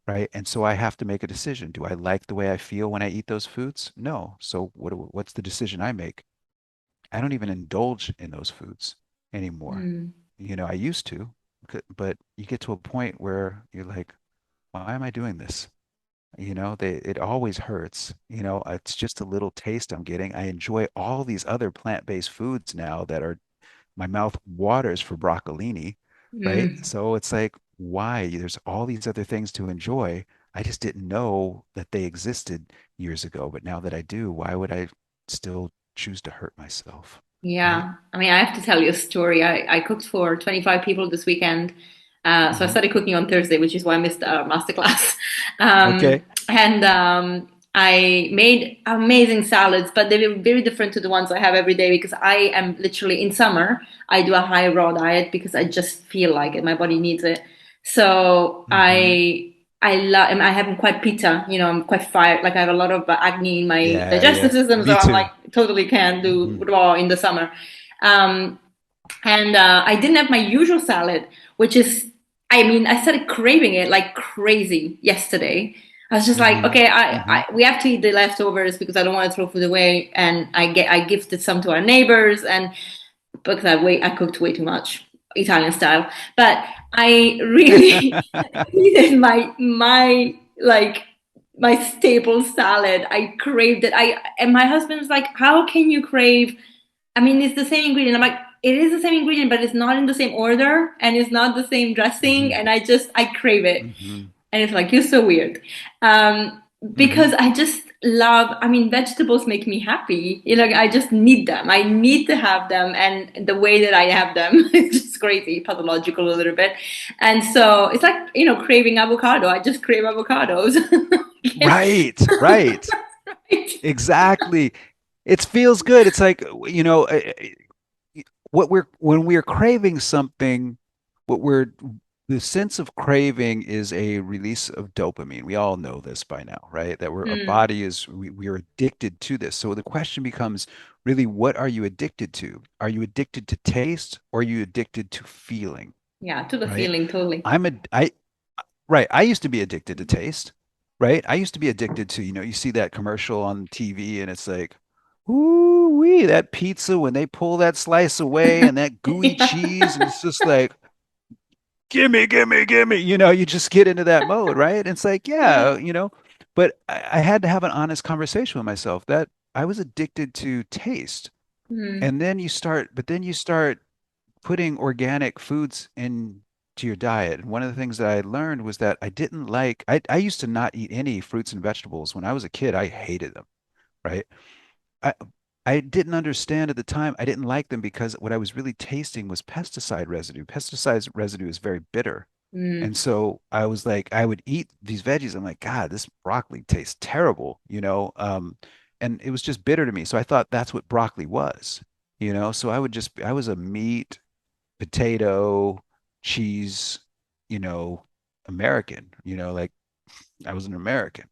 Speaker 2: right? And so I have to make a decision. Do I like the way I feel when I eat those foods? No. So what's the decision I make? I don't even indulge in those foods anymore.
Speaker 1: Mm.
Speaker 2: I used to, but you get to a point where you're like, why am I doing this? It always hurts. It's just a little taste I'm getting. I enjoy all these other plant-based foods now that are my mouth waters for broccolini, right?
Speaker 1: Mm.
Speaker 2: So it's like, why? There's all these other things to enjoy. I just didn't know that they existed years ago, but now that I do, why would I still choose to hurt myself, right?
Speaker 1: Yeah, I mean, I have to tell you a story. I cooked for 25 people this weekend. So I
Speaker 2: Hmm.
Speaker 1: started cooking on Thursday, which is why I missed our masterclass.
Speaker 2: Okay.
Speaker 1: And I made amazing salads, but they were very different to the ones I have every day because I am literally in summer, I do a high raw diet because I just feel like it. My body needs it. So
Speaker 2: Hmm.
Speaker 1: I love, and I haven't quite pita, I'm quite fired. Like I have a lot of acne in my
Speaker 2: Yeah,
Speaker 1: digestive
Speaker 2: yeah.
Speaker 1: system, so
Speaker 2: Me
Speaker 1: I'm
Speaker 2: too.
Speaker 1: like totally can't do
Speaker 2: Hmm.
Speaker 1: raw in the summer. Um, and I didn't have my usual salad, which is, I mean, I started craving it like crazy yesterday. I was just like,
Speaker 2: Hmm.
Speaker 1: okay,
Speaker 2: Hmm.
Speaker 1: we have to eat the leftovers because I don't want to throw food away, and I gifted some to our neighbors, and because I cooked way too much Italian style, but I really needed my like my staple salad. I craved it. And my husband was like, "How can you crave? I mean, it's the same ingredient." I'm like, "It is the same ingredient, but it's not in the same order, and it's not the same dressing."
Speaker 2: Hmm.
Speaker 1: And I crave it.
Speaker 2: Hmm.
Speaker 1: And it's like, you're so weird. Because
Speaker 2: Hmm.
Speaker 1: I just love, I mean, vegetables make me happy. I just need them. I need to have them. And the way that I have them is just crazy, pathological a little bit. And so it's like, craving avocado. I just crave avocados.
Speaker 2: Right, right.
Speaker 1: Right.
Speaker 2: Exactly. It feels good. It's like, what we're when we are craving something, what we're the sense of craving is a release of dopamine. We all know this by now, right? That our
Speaker 1: Hmm.
Speaker 2: body we are addicted to this. So the question becomes really, what are you addicted to? Are you addicted to taste or are you addicted to feeling,
Speaker 1: Yeah, to the
Speaker 2: right?
Speaker 1: feeling, totally.
Speaker 2: I'm a I right. I used to be addicted to taste, right? I used to be addicted to, you see that commercial on TV and it's like, ooh wee, that pizza when they pull that slice away and that gooey
Speaker 1: Yeah.
Speaker 2: cheese, and it's just like, gimme, gimme, gimme. You just get into that mode, right? It's like,
Speaker 1: Yeah.
Speaker 2: yeah. But I had to have an honest conversation with myself that I was addicted to taste.
Speaker 1: Mm,
Speaker 2: And then you start putting organic foods into your diet. And one of the things that I learned was that I didn't like, I used to not eat any fruits and vegetables. When I was a kid, I hated them, right? I, I didn't understand at the time. I didn't like them because what I was really tasting was pesticide residue. Pesticide residue is very bitter. And
Speaker 1: mm,
Speaker 2: so I was like, I would eat these veggies. I'm like, God, this broccoli tastes terrible. And it was just bitter to me. So I thought that's what broccoli was. So I was a meat, potato, cheese, you know, American, like I was an American.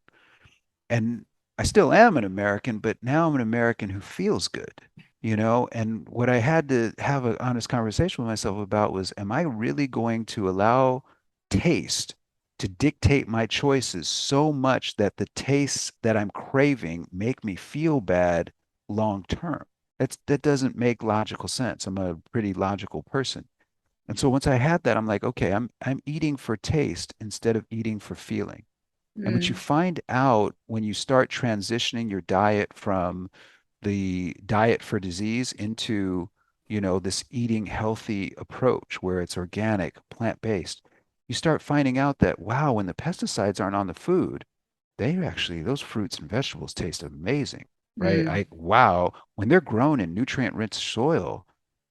Speaker 2: And I still am an American, but now I'm an American who feels good. And what I had to have an honest conversation with myself about was, am I really going to allow taste to dictate my choices so much that the tastes that I'm craving make me feel bad long term? That doesn't make logical sense. I'm a pretty logical person. And so once I had that, I'm like, okay, I'm eating for taste instead of eating for feeling. And what you
Speaker 1: mm,
Speaker 2: find out when you start transitioning your diet from the diet for disease into this eating healthy approach where it's organic, plant-based, you start finding out that, wow, when the pesticides aren't on the food, those fruits and vegetables taste amazing, right?
Speaker 1: mm,
Speaker 2: Wow, when they're grown in nutrient-rich soil,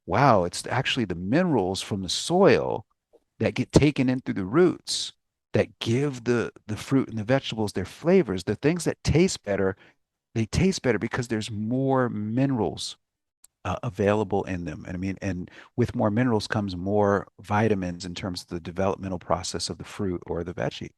Speaker 2: wow, it's actually the minerals from the soil that get taken in through the roots that give the fruit and the vegetables their flavors. The things that taste better, they taste better because there's more minerals available in them. And I mean, and with more minerals comes more vitamins in terms of the developmental process of the fruit or the veggie.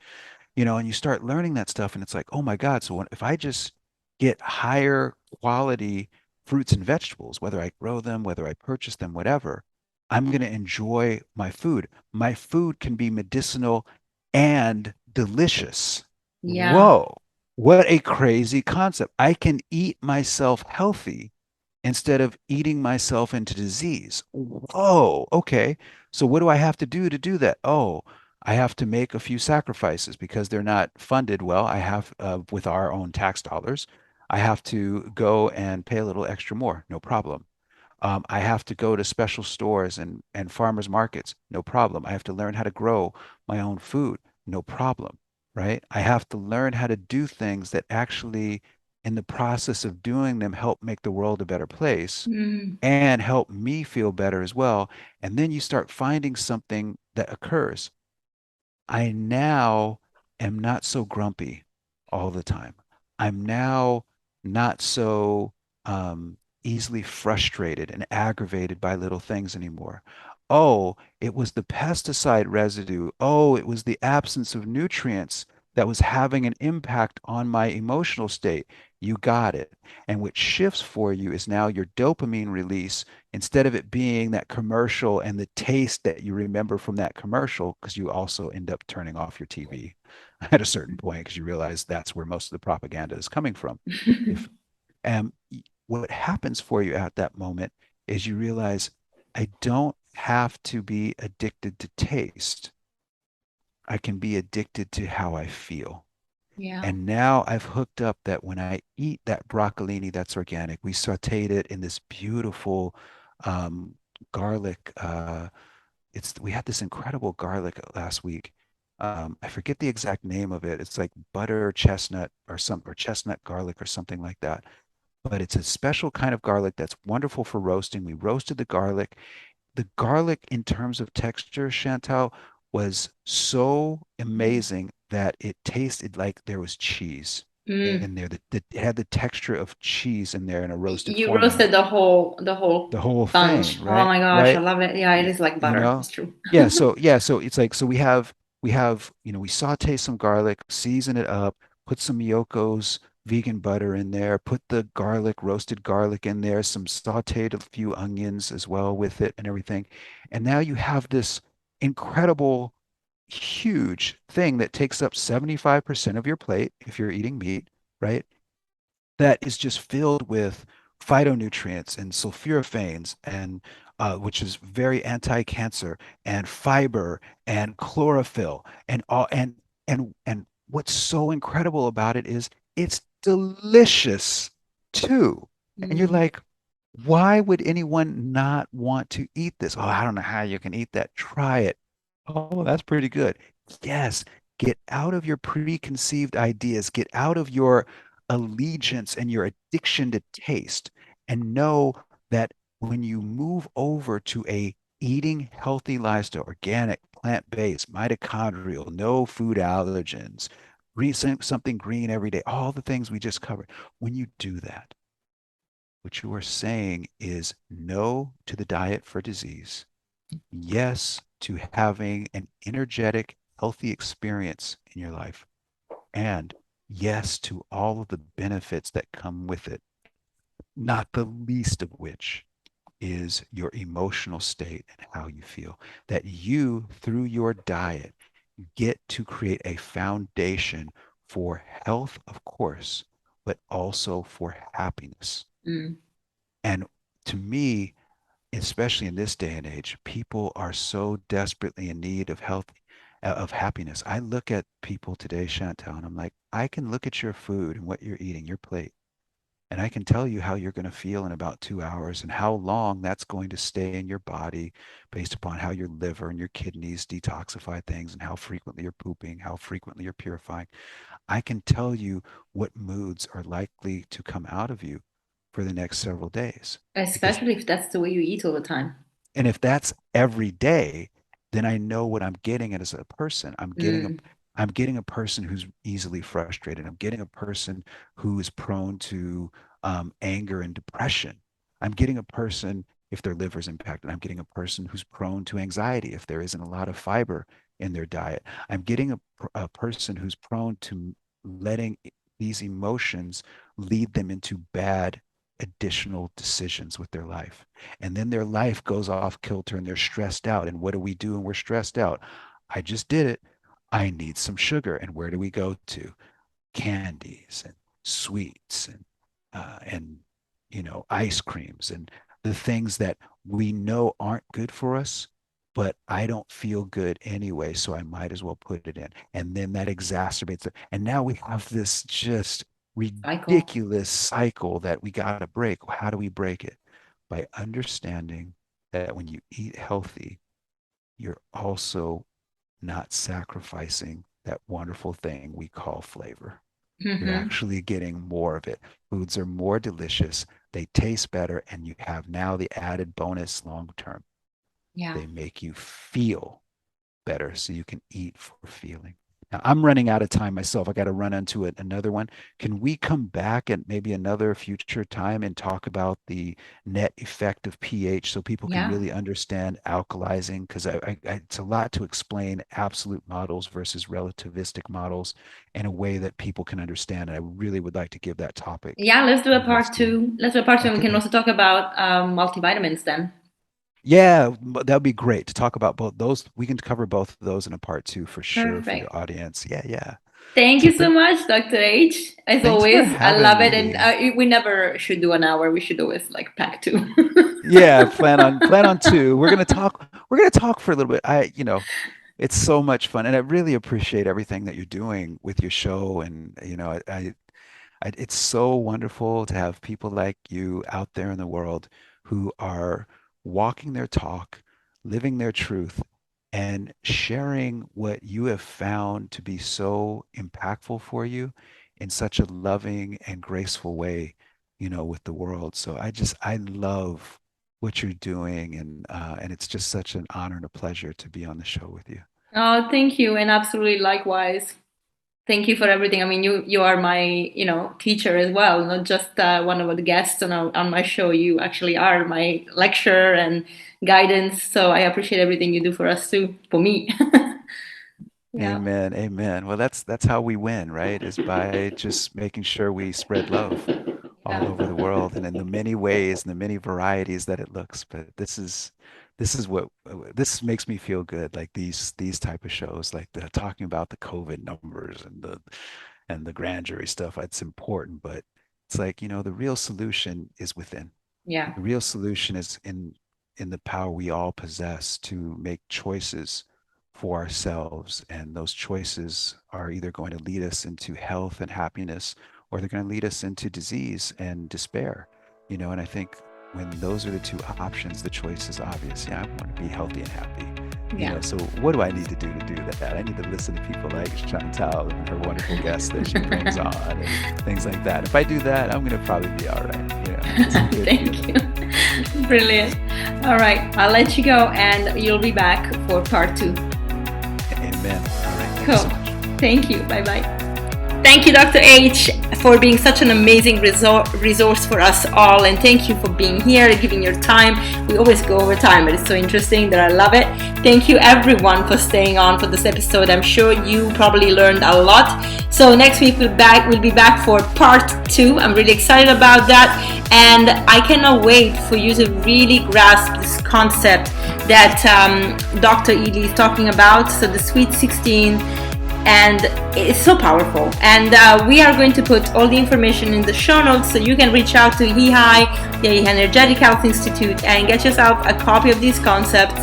Speaker 2: And you start learning that stuff, and it's like, oh my God. So if I just get higher quality fruits and vegetables, whether I grow them, whether I purchase them, whatever, I'm going to enjoy my food. My food can be medicinal and delicious.
Speaker 1: yeah.
Speaker 2: Whoa, what a crazy concept. I can eat myself healthy instead of eating myself into disease. Whoa, okay. So what do I have to do that? Oh, I have to make a few sacrifices because they're not funded well. I have, with our own tax dollars, I have to go and pay a little extra more. No problem. I have to go to special stores and farmers markets. No problem. I have to learn how to grow my own food. No problem. Right? I have to learn how to do things that actually, in the process of doing them, help make the world a better place
Speaker 1: Mm,
Speaker 2: and help me feel better as well. And then you start finding something that occurs. I now am not so grumpy all the time. I'm now not so easily frustrated and aggravated by little things anymore. Oh, it was the pesticide residue. Oh, it was the absence of nutrients that was having an impact on my emotional state. You got it. And what shifts for you is now your dopamine release, instead of it being that commercial and the taste that you remember from that commercial, because you also end up turning off your TV at a certain point because you realize that's where most of the propaganda is coming from. If what happens for you at that moment is you realize I don't have to be addicted to taste. I can be addicted to how I feel.
Speaker 1: yeah.
Speaker 2: And now I've hooked up that when I eat that broccolini that's organic, we sauteed it in this beautiful um, garlic. We had this incredible garlic last week. I forget the exact name of it. It's like butter chestnut or chestnut garlic or something like that. But it's a special kind of garlic that's wonderful for roasting. We roasted the garlic. The garlic, in terms of texture, Chantal, was so amazing that it tasted like there was cheese
Speaker 1: Mm.
Speaker 2: in there. It had the texture of cheese in there in a roasted
Speaker 1: You
Speaker 2: format.
Speaker 1: roasted the whole
Speaker 2: The whole thing,
Speaker 1: bunch. Oh
Speaker 2: right?
Speaker 1: my gosh, I
Speaker 2: Right?
Speaker 1: love it. Yeah, it
Speaker 2: Y-
Speaker 1: is like
Speaker 2: You
Speaker 1: butter.
Speaker 2: know?
Speaker 1: It's true.
Speaker 2: So it's like, so we saute some garlic, season it up, put some Yoko's vegan butter in there, put the roasted garlic in there, some sauteed a few onions as well with it and everything. And now you have this incredible huge thing that takes up 75% of your plate if you're eating meat, right? That is just filled with phytonutrients and sulforaphanes and which is very anti-cancer and fiber and chlorophyll and all and what's so incredible about it is it's delicious too. And you're
Speaker 1: Mm.
Speaker 2: like, why would anyone not want to eat this? Oh, I don't know how you can eat that. Try it. Oh, that's pretty good. Yes, get out of your preconceived ideas, get out of your allegiance and your addiction to taste, and know that when you move over to a eating healthy lifestyle, organic, plant-based, mitochondrial, no food allergens, something green every day, all the things we just covered. When you do that, what you are saying is no to the diet for disease, yes to having an energetic, healthy experience in your life, and yes to all of the benefits that come with it, not the least of which is your emotional state and how you feel. That you, through your diet, get to create a foundation for health, of course, but also for happiness.
Speaker 1: Mm.
Speaker 2: And to me, especially in this day and age, people are so desperately in need of health, of happiness. I look at people today, Chantal, and I'm like, I can look at your food and what you're eating, your plate, and I can tell you how you're going to feel in about 2 hours and how long that's going to stay in your body based upon how your liver and your kidneys detoxify things and how frequently you're pooping, how frequently you're purifying. I can tell you what moods are likely to come out of you for the next several days because
Speaker 1: Especially if that's the way you eat all the time.
Speaker 2: and if that's every day, then I know what I'm getting as a person.
Speaker 1: Mm.
Speaker 2: I'm getting a person who's easily frustrated. I'm getting a person who is prone to anger and depression. I'm getting a person if their liver's impacted. I'm getting a person who's prone to anxiety if there isn't a lot of fiber in their diet. I'm getting a person who's prone to letting these emotions lead them into bad additional decisions with their life. And then their life goes off kilter and they're stressed out. And what do we do when we're stressed out? I just did it. I need some sugar. And where do we go to? Candies and sweets and ice creams and the things that we know aren't good for us, but I don't feel good anyway, so I might as well put it in. And then that exacerbates it. And now we have this just
Speaker 1: Cycle.
Speaker 2: ridiculous cycle that we got to break. How do we break it? By understanding that when you eat healthy, you're also not sacrificing that wonderful thing we call flavor. You're
Speaker 1: Hmm.
Speaker 2: actually getting more of it. Foods are more delicious, they taste better, and you have now the added bonus long term.
Speaker 1: Yeah.
Speaker 2: They make you feel better so you can eat for feeling. Now, I'm running out of time myself. I got to run into it, another one. Can we come back at maybe another future time and talk about the net effect of pH so people can
Speaker 1: Yeah.
Speaker 2: really understand alkalizing? Because it's a lot to explain absolute models versus relativistic models in a way that people can understand. And I really would like to give that topic
Speaker 1: Yeah, let's do a
Speaker 2: more
Speaker 1: part
Speaker 2: steam.
Speaker 1: two. Let's do a part two, and we can
Speaker 2: Okay.
Speaker 1: also talk about multivitamins then.
Speaker 2: Yeah, that would be great to talk about both those. We can cover both of those in a part two for sure for your
Speaker 1: Perfect.
Speaker 2: audience. Yeah, yeah.
Speaker 1: Thank
Speaker 2: So
Speaker 1: you so much, Dr. H. As
Speaker 2: thanks for
Speaker 1: always, I love
Speaker 2: having
Speaker 1: it, and
Speaker 2: me.
Speaker 1: we never should do an hour. We should always like pack two.
Speaker 2: Yeah, plan on two. We're gonna talk for a little bit. It's so much fun, and I really appreciate everything that you're doing with your show. And it's so wonderful to have people like you out there in the world who are walking their talk, living their truth, and sharing what you have found to be so impactful for you in such a loving and graceful way, with the world. So I love what you're doing, and it's just such an honor and a pleasure to be on the show with you.
Speaker 1: Oh, thank you, and absolutely likewise. Thank you for everything. I mean, you are my teacher as well, not just one of the guests on my show. You actually are my lecturer and guidance. So I appreciate everything you do for us too, for me. Yeah.
Speaker 2: Amen. Amen. Well, that's how we win, right? Is by just making sure we spread love all over the world and in the many ways and the many varieties that it looks. But this is what this makes me feel good. Like these type of shows, like the talking about the COVID numbers and the grand jury stuff. It's important, but it's like, the real solution is within.
Speaker 1: Yeah.
Speaker 2: The real solution is in the power we all possess to make choices for ourselves. And those choices are either going to lead us into health and happiness, or they're going to lead us into disease and despair. And I think when those are the two options, the choice is obvious. Yeah, I want to be healthy and happy.
Speaker 1: Yeah.
Speaker 2: So what do I need to do that? I need to listen to people like Chantal and her wonderful guests that she brings on and things like that. If I do that, I'm going to probably be all right.
Speaker 1: Thank you. Brilliant. All right, I'll let you go and you'll be back for part 2.
Speaker 2: Amen. All right.
Speaker 1: Cool. So much. Thank you. Bye-bye. Thank you, Dr. H, for being such an amazing resource for us all. And thank you for being here and giving your time. We always go over time, but it's so interesting that I love it. Thank you, everyone, for staying on for this episode. I'm sure you probably learned a lot. So next week we'll be back for part 2. I'm really excited about that. And I cannot wait for you to really grasp this concept that Dr. Ealy is talking about. So the Sweet 16. And it's so powerful. And we are going to put all the information in the show notes, so you can reach out to EHI, the Energetic Health Institute, and get yourself a copy of these concepts.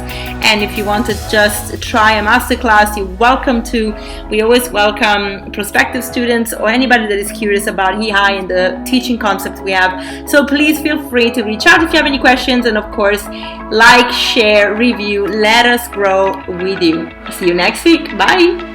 Speaker 1: And if you want to just try a masterclass, you're welcome to. We always welcome prospective students or anybody that is curious about EHI and the teaching concepts we have. So please feel free to reach out if you have any questions. And of course, like, share, review. Let us grow with you. See you next week. Bye.